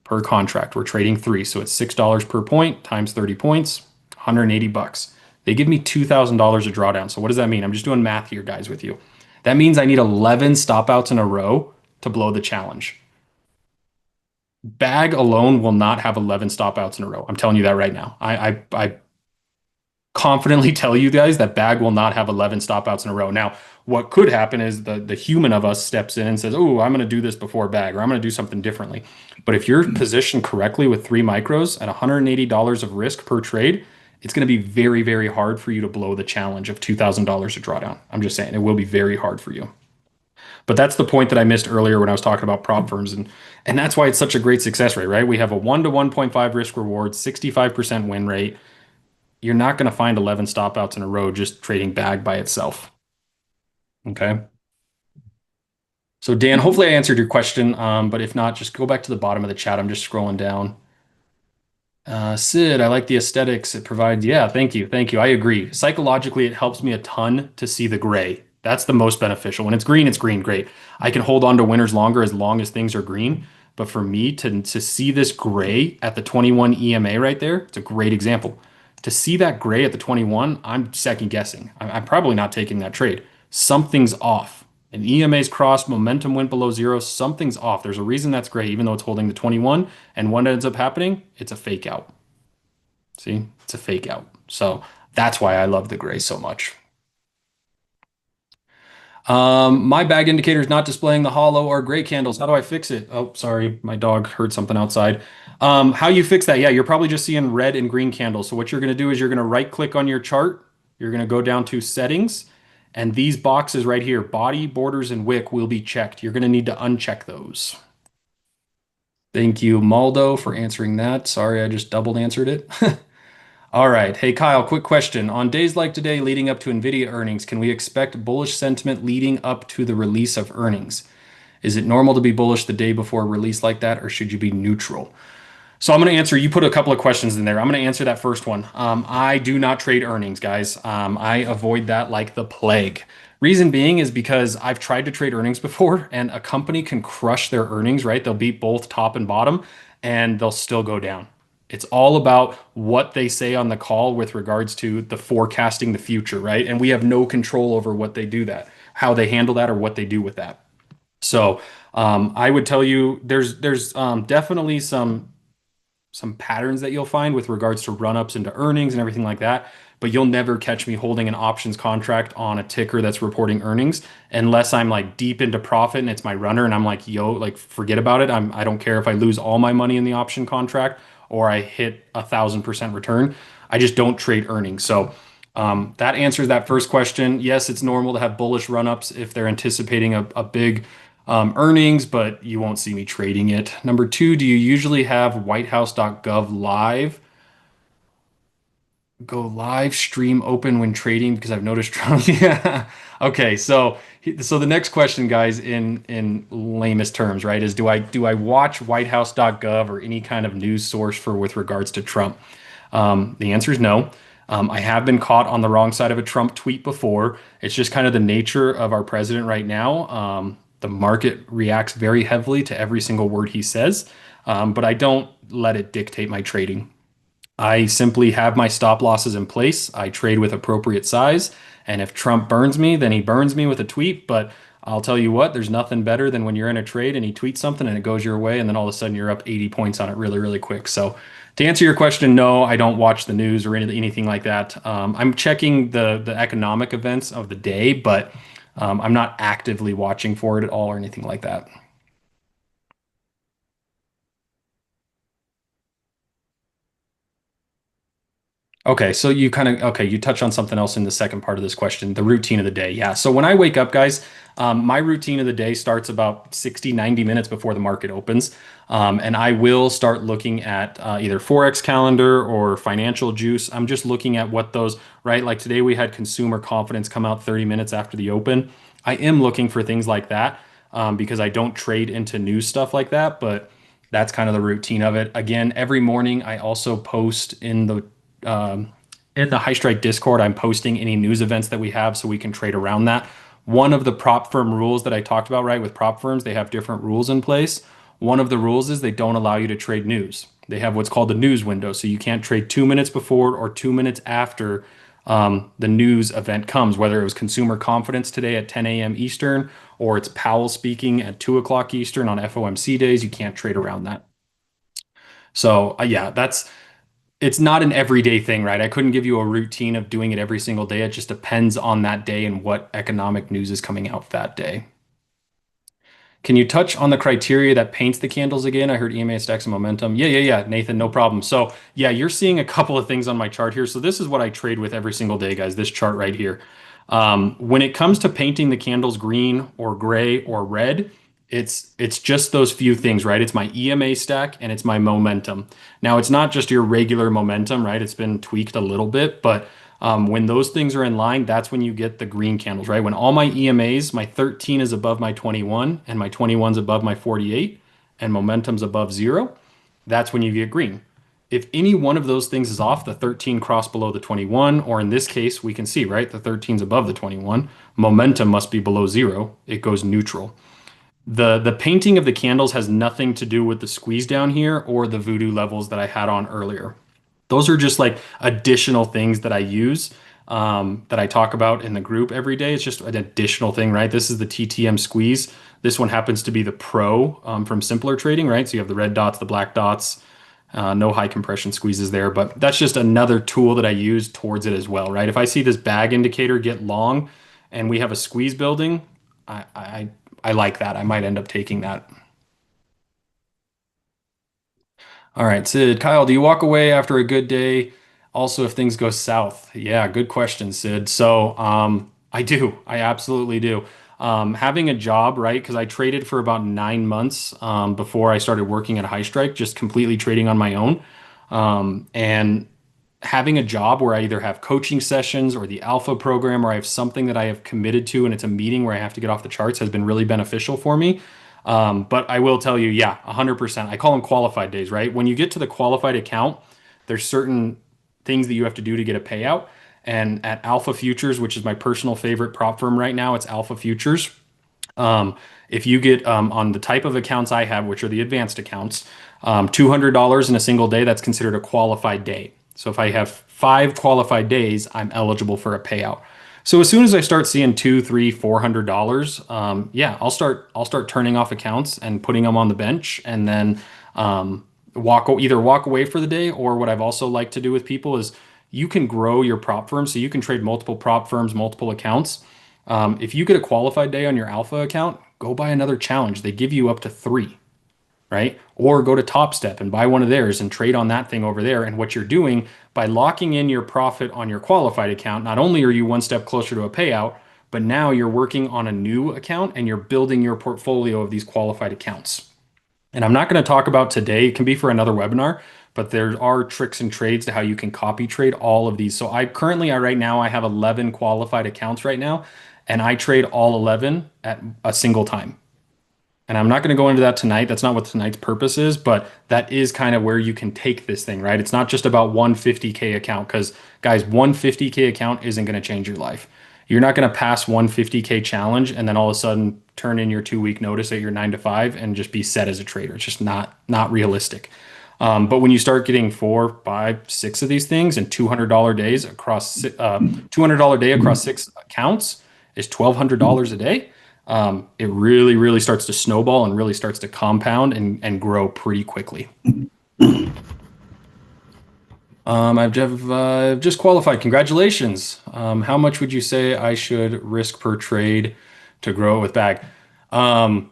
per contract. We're trading 3, so it's $6 per point times 30 points, 180 bucks. They give me $2,000 a drawdown. So what does that mean? I'm just doing math here, guys, with you. That means I need 11 stop outs in a row to blow the challenge. Bag alone will not have 11 stop outs in a row. I'm telling you that right now. I confidently tell you guys that bag will not have 11 stop outs in a row. Now, what could happen is the human of us steps in and says, oh, I'm going to do this before bag, or I'm going to do something differently. But if you're positioned correctly with 3 micros at $180 of risk per trade, it's going to be very, very hard for you to blow the challenge of $2,000 a drawdown. I'm just saying it will be very hard for you. But that's the point that I missed earlier when I was talking about prop firms. And that's why it's such a great success rate, right? We have a 1 to 1.5 risk reward, 65% win rate. You're not going to find 11 stop outs in a row just trading bag by itself. Okay. So Dan, hopefully I answered your question. But if not, just go back to the bottom of the chat. I'm just scrolling down. Sid, I like the aesthetics it provides. Yeah, thank you. Thank you. I agree. Psychologically, it helps me a ton to see the gray. That's the most beneficial. When it's green, great. I can hold on to winners longer as long as things are green. But for me to see this gray at the 21 EMA right there, it's a great example. To see that gray at the 21, I'm second guessing. I'm probably not taking that trade. Something's off. An EMA's crossed, momentum went below zero. Something's off. There's a reason that's gray, even though it's holding the 21. And what ends up happening? It's a fake out. See, it's a fake out. So that's why I love the gray so much. My bag indicator is not displaying the hollow or gray candles. How do I fix it? Oh, sorry, my dog heard something outside. How you fix that? Yeah, you're probably just seeing red and green candles. So what you're going to do is you're going to right click on your chart. You're going to go down to settings, and these boxes right here, body, borders, and wick will be checked. You're going to need to uncheck those. Thank you, Maldo, for answering that. Sorry, I just doubled answered it. All right. Hey, Kyle, quick question. On days like today leading up to NVIDIA earnings, can we expect bullish sentiment leading up to the release of earnings? Is it normal to be bullish the day before a release like that, or should you be neutral? So I'm going to answer. You put a couple of questions in there. I'm going to answer that first one. I do not trade earnings, guys. I avoid that like the plague. Reason being is because I've tried to trade earnings before, and a company can crush their earnings, right? They'll beat both top and bottom, and they'll still go down. It's all about what they say on the call with regards to the forecasting the future, right? And we have no control over what they do that, how they handle that, or what they do with that. So I would tell you there's definitely some patterns that you'll find with regards to run-ups into earnings and everything like that. But you'll never catch me holding an options contract on a ticker that's reporting earnings unless I'm like deep into profit and it's my runner and I'm like, yo, like forget about it. I don't care if I lose all my money in the option contract or I hit 1,000% return. I just don't trade earnings. So that answers that first question. Yes, it's normal to have bullish run-ups if they're anticipating a big earnings, but you won't see me trading it. Number two, do you usually have whitehouse.gov live? Go live stream open when trading because I've noticed Trump. Yeah. Okay, so the next question, guys, in lamest terms, right, is do I watch whitehouse.gov or any kind of news source for with regards to Trump? The answer is no. I have been caught on the wrong side of a Trump tweet before. It's just kind of the nature of our president right now. The market reacts very heavily to every single word he says, but I don't let it dictate my trading. I simply have my stop losses in place. I trade with appropriate size. And if Trump burns me, then he burns me with a tweet. But I'll tell you what, there's nothing better than when you're in a trade and he tweets something and it goes your way. And then all of a sudden you're up 80 points on it really, really quick. So to answer your question, no, I don't watch the news or anything like that. I'm checking the economic events of the day, but I'm not actively watching for it at all or anything like that. Okay, so you kind of you touch on something else in the second part of this question, the routine of the day. Yeah. So when I wake up, guys, my routine of the day starts about 60, 90 minutes before the market opens. And I will start looking at either Forex calendar or financial juice. I'm just looking at what those, right? Like today we had consumer confidence come out 30 minutes after the open. I am looking for things like that because I don't trade into new stuff like that, but that's kind of the routine of it. Again, every morning I also post um, in the HighStrike Discord. I'm posting any news events that we have so we can trade around that. One of the prop firm rules that I talked about, right, with prop firms, they have different rules in place. One of the rules is they don't allow you to trade news. They have what's called the news window. So you can't trade 2 minutes before or 2 minutes after the news event comes, whether it was consumer confidence today at 10 a.m. Eastern or it's Powell speaking at 2 o'clock Eastern on FOMC days. You can't trade around that. So yeah, it's not an everyday thing, right? I couldn't give you a routine of doing it every single day. It just depends on that day and what economic news is coming out that day. Can you touch on the criteria that paints the candles again? I heard EMA stacks and momentum. Yeah, Nathan, no problem. So yeah, you're seeing a couple of things on my chart here. So this is what I trade with every single day, guys, this chart right here. When it comes to painting the candles green or gray or red, it's just those few things, right? It's my EMA stack and it's my momentum. Now, it's not just your regular momentum, right? It's been tweaked a little bit, but when those things are in line, that's when you get the green candles, right? When all my EMAs, my 13 is above my 21 and my 21's above my 48 and momentum's above zero, that's when you get green. If any one of those things is off, the 13 cross below the 21, or in this case, we can see, right? The 13's above the 21. Momentum must be below zero. It goes neutral. The painting of the candles has nothing to do with the squeeze down here or the voodoo levels that I had on earlier. Those are just like additional things that I use that I talk about in the group every day. It's just an additional thing, right? This is the TTM squeeze. This one happens to be the Pro from Simpler Trading, right? So you have the red dots, the black dots, no high compression squeezes there, but that's just another tool that I use towards it as well, right? If I see this bag indicator get long and we have a squeeze building, I I, I like that. I might end up taking that. All right, Sid. Kyle, do you walk away after a good day? Also, if things go south? Yeah, good question, Sid. So, I do. I absolutely do. Having a job, right? Because I traded for about 9 months before I started working at HighStrike, just completely trading on my own. And having a job where I either have coaching sessions or the alpha program or I have something that I have committed to and it's a meeting where I have to get off the charts has been really beneficial for me. But I will tell you, yeah, 100%. I call them qualified days, right? When you get to the qualified account, there's certain things that you have to do to get a payout. And at Alpha Futures, which is my personal favorite prop firm right now, it's Alpha Futures. Um, if you get on the type of accounts I have, which are the advanced accounts, $200 in a single day, that's considered a qualified day. So if I have 5 qualified days, I'm eligible for a payout. So as soon as I start seeing two, three, $400, yeah, I'll start turning off accounts and putting them on the bench, and then either walk away for the day, or what I've also liked to do with people is you can grow your prop firm, so you can trade multiple prop firms, multiple accounts. If you get a qualified day on your alpha account, go buy another challenge. They give you up to three, right? Or go to Top Step and buy one of theirs and trade on that thing over there. And what you're doing by locking in your profit on your qualified account, not only are you one step closer to a payout, but now you're working on a new account and you're building your portfolio of these qualified accounts. And I'm not going to talk about today, it can be for another webinar, but there are tricks and trades to how you can copy trade all of these. So right now I have 11 qualified accounts right now, and I trade all 11 at a single time. And I'm not going to go into that tonight. That's not what tonight's purpose is, but that is kind of where you can take this thing, right? It's not just about 150K account, because guys, 150K account isn't going to change your life. You're not going to pass 150K challenge and then all of a sudden turn in your 2 week notice at your 9 to 5 and just be set as a trader. It's just not realistic. But when you start getting 4, 5, 6 of these things and $200 days across $200 day across 6 accounts is $1,200 a day. It really, really starts to snowball and really starts to compound and grow pretty quickly. I've just qualified. Congratulations. How much would you say I should risk per trade to grow it with bag? Um,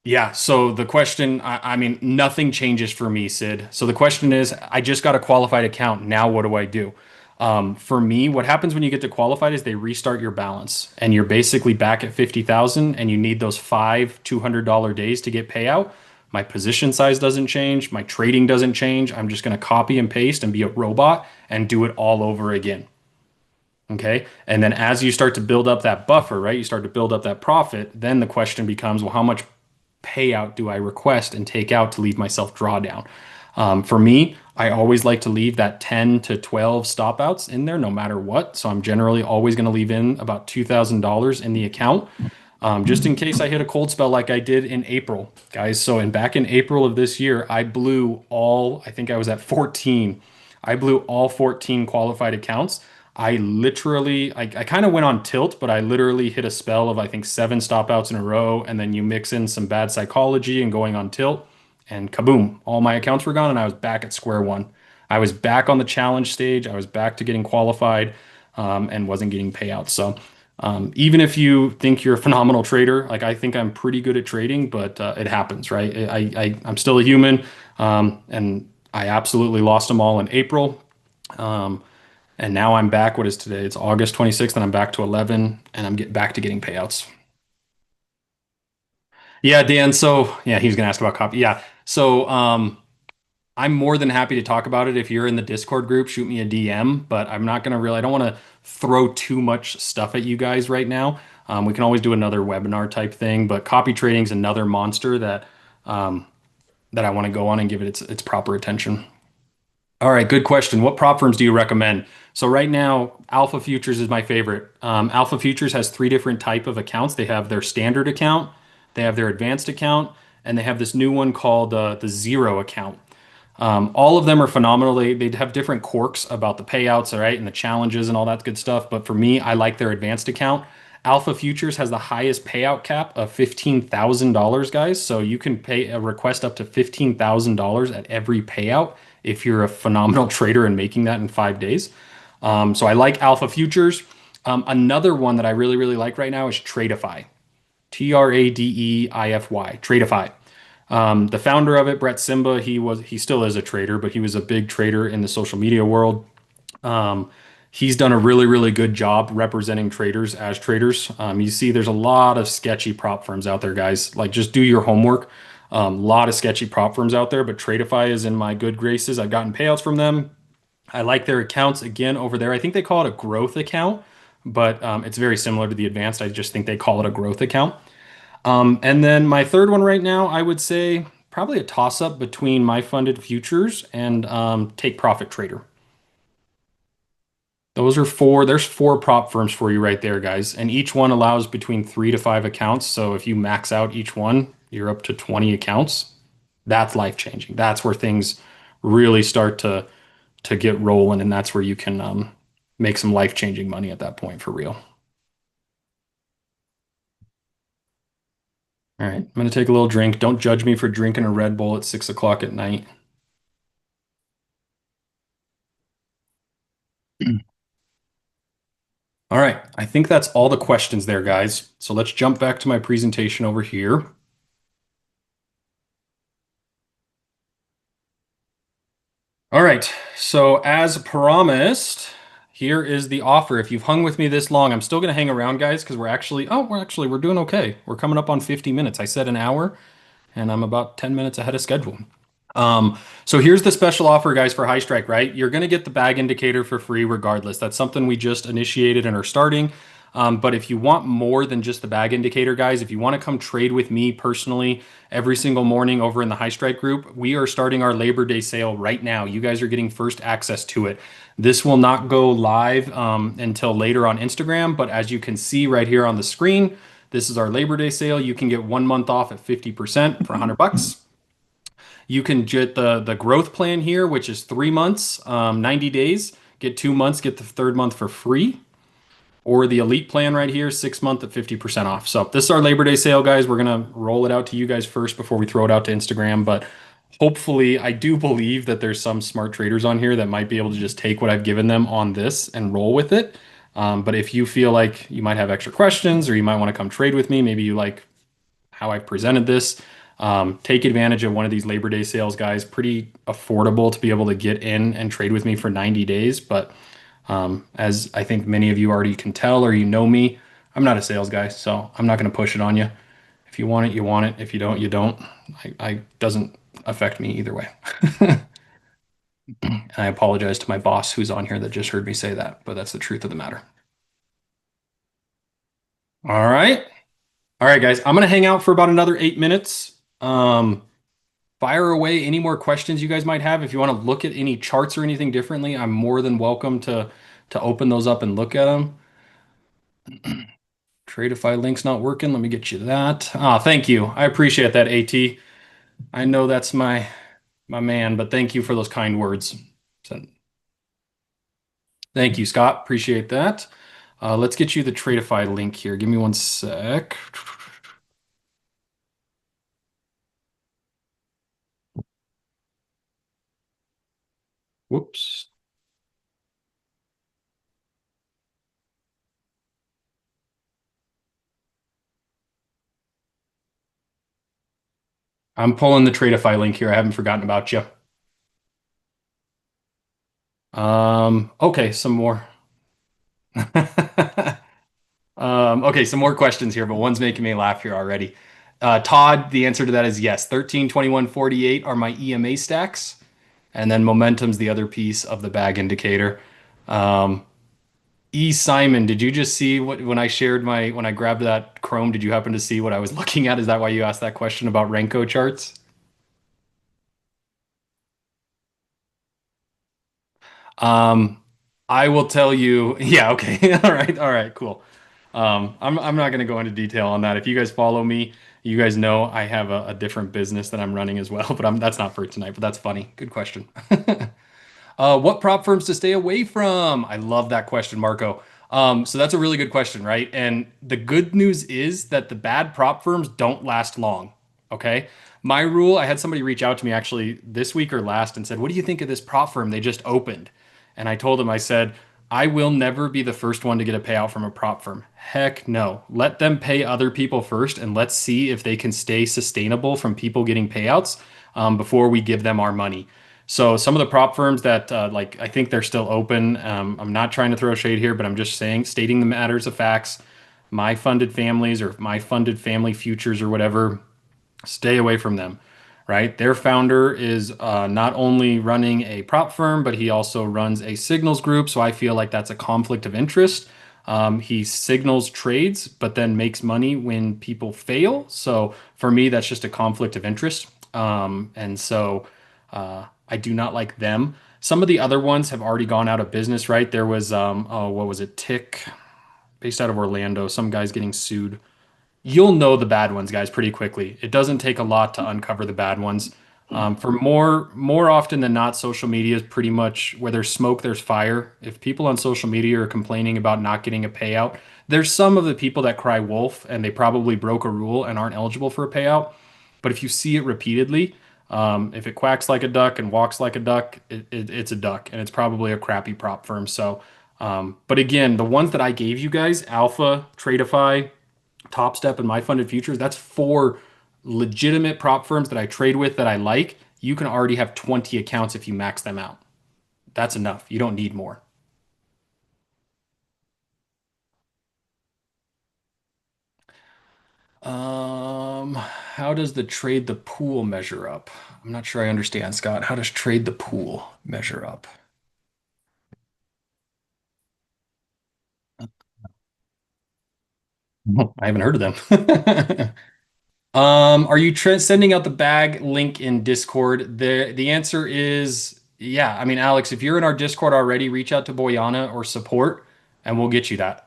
yeah, so the question, I mean, nothing changes for me, Sid. So the question is, I just got a qualified account. Now what do I do? For me, what happens when you get to qualified is they restart your balance and you're basically back at 50,000 and you need those 5 $200 days to get payout. My position size doesn't change. My trading doesn't change. I'm just going to copy and paste and be a robot and do it all over again. Okay. And then as you start to build up that buffer, right, you start to build up that profit, then the question becomes, well, how much payout do I request and take out to leave myself drawdown? For me, I always like to leave that 10 to 12 stop outs in there no matter what. So I'm generally always going to leave in about $2,000 in the account, just in case I hit a cold spell like I did in April, guys. So back in April of this year, I think I was at 14. I blew all 14 qualified accounts. I kind of went on tilt, but I literally hit a spell of, I think, 7 stop outs in a row. And then you mix in some bad psychology and going on tilt, and kaboom, all my accounts were gone. And I was back at square one. I was back on the challenge stage. I was back to getting qualified, and wasn't getting payouts. So, even if you think you're a phenomenal trader, like I think I'm pretty good at trading, but it happens, right? I'm still a human, and I absolutely lost them all in April. Um, and now I'm back. What is today? It's August 26th, and I'm back to 11, and I'm back to getting payouts. Yeah, Dan. So yeah, he was gonna ask about copy. Yeah. So I'm more than happy to talk about it. If you're in the Discord group, shoot me a DM. But I'm not gonna really. I don't want to throw too much stuff at you guys right now. We can always do another webinar type thing. But copy trading is another monster that I want to go on and give it its proper attention. All right, good question. What prop firms do you recommend? So right now, Alpha Futures is my favorite. Alpha Futures has three different type of accounts. They have their standard account, they have their advanced account, and they have this new one called the zero account. All of them are phenomenal. They have different quirks about the payouts, all right, and the challenges and all that good stuff. But for me, I like their advanced account. Alpha Futures has the highest payout cap of $15,000, guys. So you can pay a request up to $15,000 at every payout if you're a phenomenal trader and making that in 5 days. So I like Alpha Futures. Another one that I really, really like right now is Tradeify. Tradefy. Tradeify. The founder of it, Brett Simba, he still is a trader, but he was a big trader in the social media world. Um, he's done a really, really good job representing traders as traders. You see, there's a lot of sketchy prop firms out there, guys. Like, just do your homework. A lot of sketchy prop firms out there, but Tradeify is in my good graces. I've gotten payouts from them. I like their accounts again over there. I think they call it a growth account, but it's very similar to the advanced. I just think they call it a growth account. And then my third one right now, I would say probably a toss up between my funded futures and take profit trader. Those are four. There's four prop firms for you right there, guys. And each one allows between 3 to 5 accounts. So if you max out each one, you're up to 20 accounts. That's life changing. That's where things really start to get rolling, and that's where you can make some life changing money at that point for real. All right, I'm gonna take a little drink. Don't judge me for drinking a Red Bull at 6 o'clock at night. All right, I think that's all the questions there, guys. So let's jump back to my presentation over here. All right, so as promised, here is the offer. If you've hung with me this long, I'm still gonna hang around, guys, because we're doing okay. We're coming up on 50 minutes. I said an hour, and I'm about 10 minutes ahead of schedule. So here's the special offer, guys, for HighStrike, right? You're going to get the bag indicator for free regardless. That's something we just initiated and are starting. But if you want more than just the bag indicator, guys, if you want to come trade with me personally every single morning over in the HighStrike group, we are starting our Labor Day sale right now. You guys are getting first access to it. This will not go live until later on Instagram, but as you can see right here on the screen, this is our Labor Day sale. You can get 1 month off at 50% for $100. You can get the growth plan here, which is 3 months, 90 days. Get 2 months, get the third month for free. Or the elite plan right here, 6 month at 50% off. So this is our Labor Day sale, guys. We're gonna roll it out to you guys first before we throw it out to Instagram. But hopefully, I do believe that there's some smart traders on here that might be able to just take what I've given them on this and roll with it. But if you feel like you might have extra questions or you might want to come trade with me, maybe you like how I've presented this. Take advantage of one of these Labor Day sales, guys. Pretty affordable to be able to get in and trade with me for 90 days. But as I think many of you already can tell or you know me, I'm not a sales guy, so I'm not going to push it on you. If you want it, you want it. If you don't, you don't. I doesn't affect me either way. And I apologize to my boss who's on here that just heard me say that, but that's the truth of the matter. All right. All right, guys. I'm going to hang out for about another 8 minutes. Fire away any more questions you guys might have. If you want to look at any charts or anything differently, I'm more than welcome to open those up and look at them. Tradeify link's not working. Let me get you that. Ah, thank you. I appreciate that, AT. I know that's my man, but thank you for those kind words. So, thank you, Scott. Appreciate that. Let's get you the Tradeify link here. Give me one sec. Whoops. I'm pulling the Tradeify link here. I haven't forgotten about you. Okay, some more. Okay, some more questions here, but one's making me laugh here already. Todd, the answer to that is yes. 13, 21, 48 are my EMA stacks, and then momentum's the other piece of the bag indicator. Um, Simon, did you just see what when I shared when I grabbed that Chrome, did you happen to see what I was looking at? Is that why you asked that question about Renko charts? Um, I will tell you, yeah, okay. All right, cool. I'm not going to go into detail on that. If you guys follow me, you guys know I have a different business that I'm running as well, but that's not for tonight, but that's funny. Good question. What prop firms to stay away from? I love that question, Marco. So that's a really good question, right? And the good news is that the bad prop firms don't last long. Okay. My rule, I had somebody reach out to me actually this week or last and said, "What do you think of this prop firm they just opened?" And I told him, I said, I will never be the first one to get a payout from a prop firm. Heck no. Let them pay other people first and let's see if they can stay sustainable from people getting payouts before we give them our money. So some of the prop firms that like I think they're still open. I'm not trying to throw shade here, but I'm just saying, stating the matters of facts. My funded families or my funded family futures or whatever, stay away from them, right? Their founder is not only running a prop firm, but he also runs a signals group. So I feel like that's a conflict of interest. He signals trades, but then makes money when people fail. So for me, that's just a conflict of interest. And so I do not like them. Some of the other ones have already gone out of business, right? There was, oh, what was it? Tick, based out of Orlando. Some guy's getting sued. You'll know the bad ones, guys, pretty quickly. It doesn't take a lot to uncover the bad ones. For more often than not, social media is pretty much where there's smoke, there's fire. If people on social media are complaining about not getting a payout, there's some of the people that cry wolf and they probably broke a rule and aren't eligible for a payout. But if you see it repeatedly, if it quacks like a duck and walks like a duck, it's a duck, and it's probably a crappy prop firm. So, but again, the ones that I gave you guys, Alpha, Tradeify, Top Step, and My Funded Futures, that's four legitimate prop firms that I trade with that I like. You can already have 20 accounts if you max them out. That's enough. You don't need more. How does the trade the pool measure up? I'm not sure I understand, Scott. How does trade the pool measure up? I haven't heard of them. Are you sending out the bag link in Discord? The answer is yeah. I mean, Alex, if you're in our Discord already, reach out to Boyana or support, and we'll get you that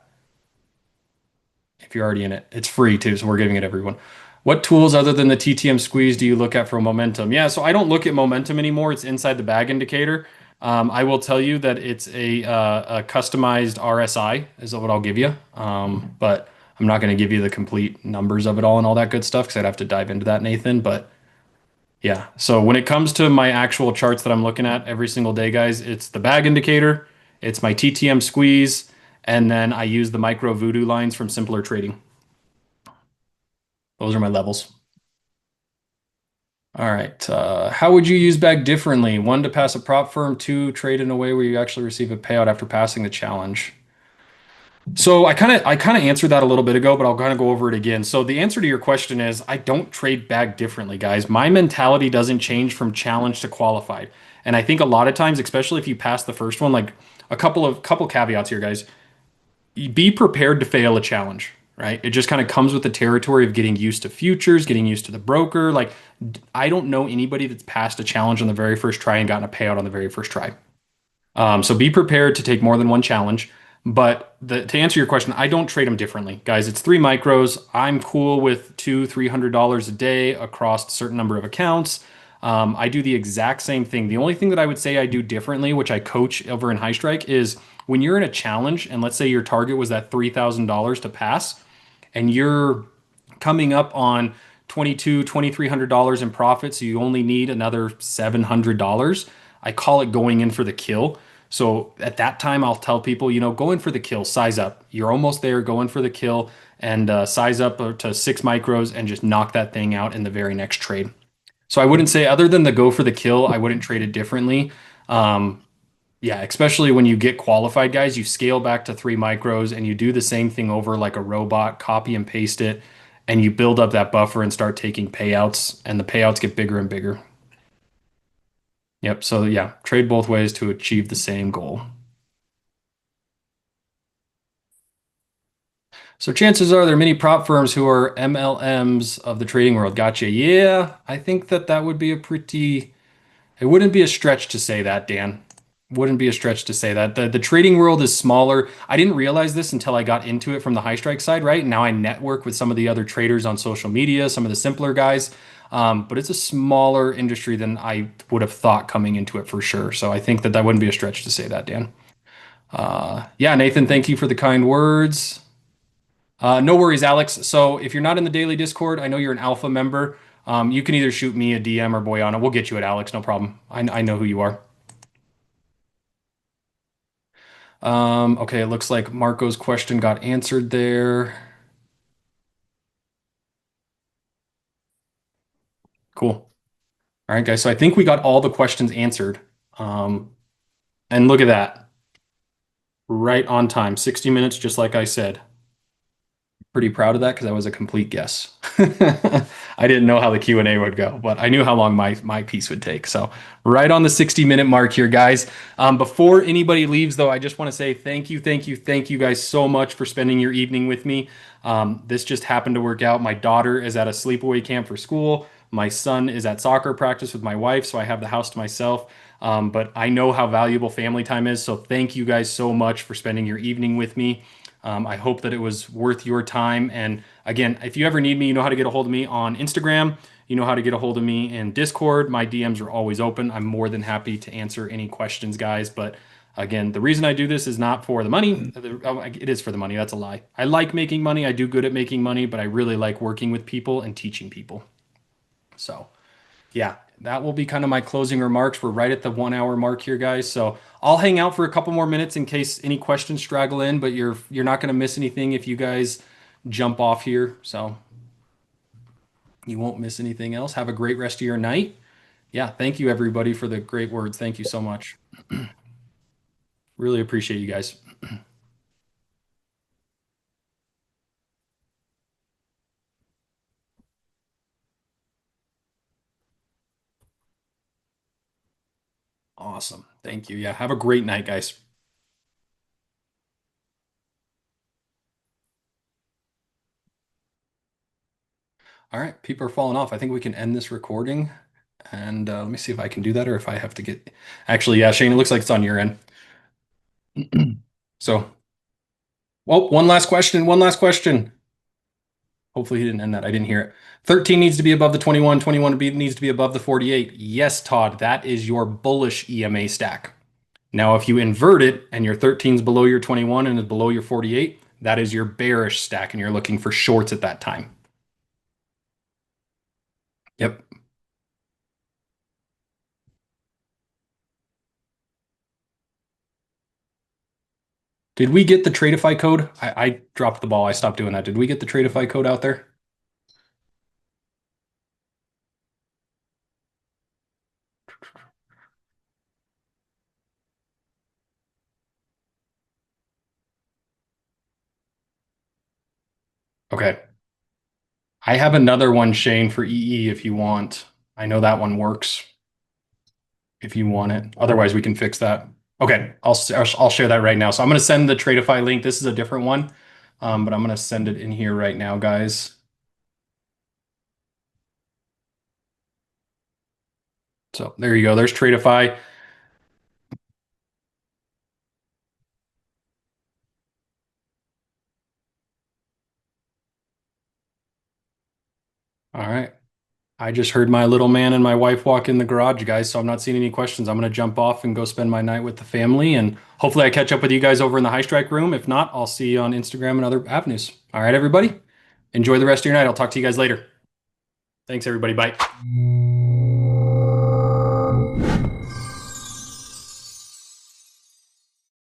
if you're already in it. It's free too, so we're giving it everyone. What tools other than the TTM squeeze do you look at for momentum? Yeah, so I don't look at momentum anymore. It's inside the bag indicator. I will tell you that it's a customized RSI is what I'll give you. But I'm not going to give you the complete numbers of it all and all that good stuff because I'd have to dive into that, Nathan. But yeah, so when it comes to my actual charts that I'm looking at every single day, guys, it's the bag indicator, it's my TTM squeeze, and then I use the micro voodoo lines from Simpler Trading. Those are my levels. All right. How would you use bag differently? One, to pass a prop firm. Two, trade in a way where you actually receive a payout after passing the challenge. So I kind of answered that a little bit ago, but I'll kind of go over it again. So the answer to your question is I don't trade bag differently, guys. My mentality doesn't change from challenge to qualified. And I think a lot of times, especially if you pass the first one, like a couple caveats here, guys. Be prepared to fail a challenge, right? It just kind of comes with the territory of getting used to futures, getting used to the broker. Like I don't know anybody that's passed a challenge on the very first try and gotten a payout on the very first try. So be prepared to take more than one challenge. But to answer your question, I don't trade them differently, guys. It's three micros. I'm cool with $300 a day across a certain number of accounts. I do the exact same thing. The only thing that I would say I do differently, which I coach over in HighStrike, is when you're in a challenge, and let's say your target was that $3,000 to pass, and you're coming up on $2,300 in profit, so you only need another $700. I call it going in for the kill. So at that time, I'll tell people, go in for the kill, size up. You're almost there, go in for the kill, and size up to 6 micros and just knock that thing out in the very next trade. So I wouldn't say, other than the go for the kill, I wouldn't trade it differently. Um, yeah, especially when you get qualified, guys, you scale back to 3 micros and you do the same thing over like a robot, copy and paste it, and you build up that buffer and start taking payouts, and the payouts get bigger and bigger. Yep. So yeah, trade both ways to achieve the same goal. So chances are there are many prop firms who are MLMs of the trading world. Gotcha. Yeah, I think that would be it wouldn't be a stretch to say that, Dan. Wouldn't be a stretch to say that. The trading world is smaller. I didn't realize this until I got into it from the HighStrike side, right? Now I network with some of the other traders on social media, some of the simpler guys. But it's a smaller industry than I would have thought coming into it for sure. So I think that that wouldn't be a stretch to say that, Dan. Yeah, Nathan, thank you for the kind words. No worries, Alex. So if you're not in the daily Discord, I know you're an alpha member. You can either shoot me a DM or Boyana. We'll get you at Alex, no problem. I know who you are. Okay, it looks like Marco's question got answered there. Cool. All right, guys. So I think we got all the questions answered. Um, and look at that. Right on time. 60 minutes, just like I said. Pretty proud of that because that was a complete guess. I didn't know how the Q&A would go, but I knew how long my piece would take. So right on the 60-minute mark here, guys. Before anybody leaves, though, I just want to say thank you, thank you, thank you guys so much for spending your evening with me. This just happened to work out. My daughter is at a sleepaway camp for school. My son is at soccer practice with my wife, so I have the house to myself. But I know how valuable family time is, so thank you guys so much for spending your evening with me. I hope that it was worth your time. And again, if you ever need me, you know how to get a hold of me on Instagram. You know how to get a hold of me in Discord. My DMs are always open. I'm more than happy to answer any questions, guys. But again, the reason I do this is not for the money. It is for the money. That's a lie. I like making money. I do good at making money, but I really like working with people and teaching people. So yeah, that will be kind of my closing remarks. We're right at the 1 hour mark here, guys. So I'll hang out for a couple more minutes in case any questions straggle in, but you're not going to miss anything if you guys jump off here. So you won't miss anything else. Have a great rest of your night. Yeah, thank you everybody for the great words. Thank you so much. Really appreciate you guys. Awesome. Thank you. Yeah, have a great night, guys. All right, people are falling off. I think we can end this recording. And let me see if I can do that or if I have to get. Actually, yeah, Shane, it looks like it's on your end. So, well, one last question. One last question. Hopefully he didn't end that. I didn't hear it. 13 needs to be above the 21. 21 needs to be above the 48. Yes, Todd, that is your bullish EMA stack. Now, if you invert it and your 13 is below your 21 and is below your 48, that is your bearish stack and you're looking for shorts at that time. Yep. Did we get the Tradeify code? I dropped the ball. I stopped doing that. Did we get the Tradeify code out there? Okay. I have another one, Shane, for EE if you want. I know that one works if you want it. Otherwise, we can fix that. Okay, I'll share that right now. So I'm going to send the Tradeify link. This is a different one, but I'm going to send it in here right now, guys. So there you go. There's Tradeify. All right. I just heard my little man and my wife walk in the garage, guys, so I'm not seeing any questions. I'm going to jump off and go spend my night with the family, and hopefully I catch up with you guys over in the HighStrike room. If not, I'll see you on Instagram and other avenues. All right, everybody. Enjoy the rest of your night. I'll talk to you guys later. Thanks, everybody. Bye.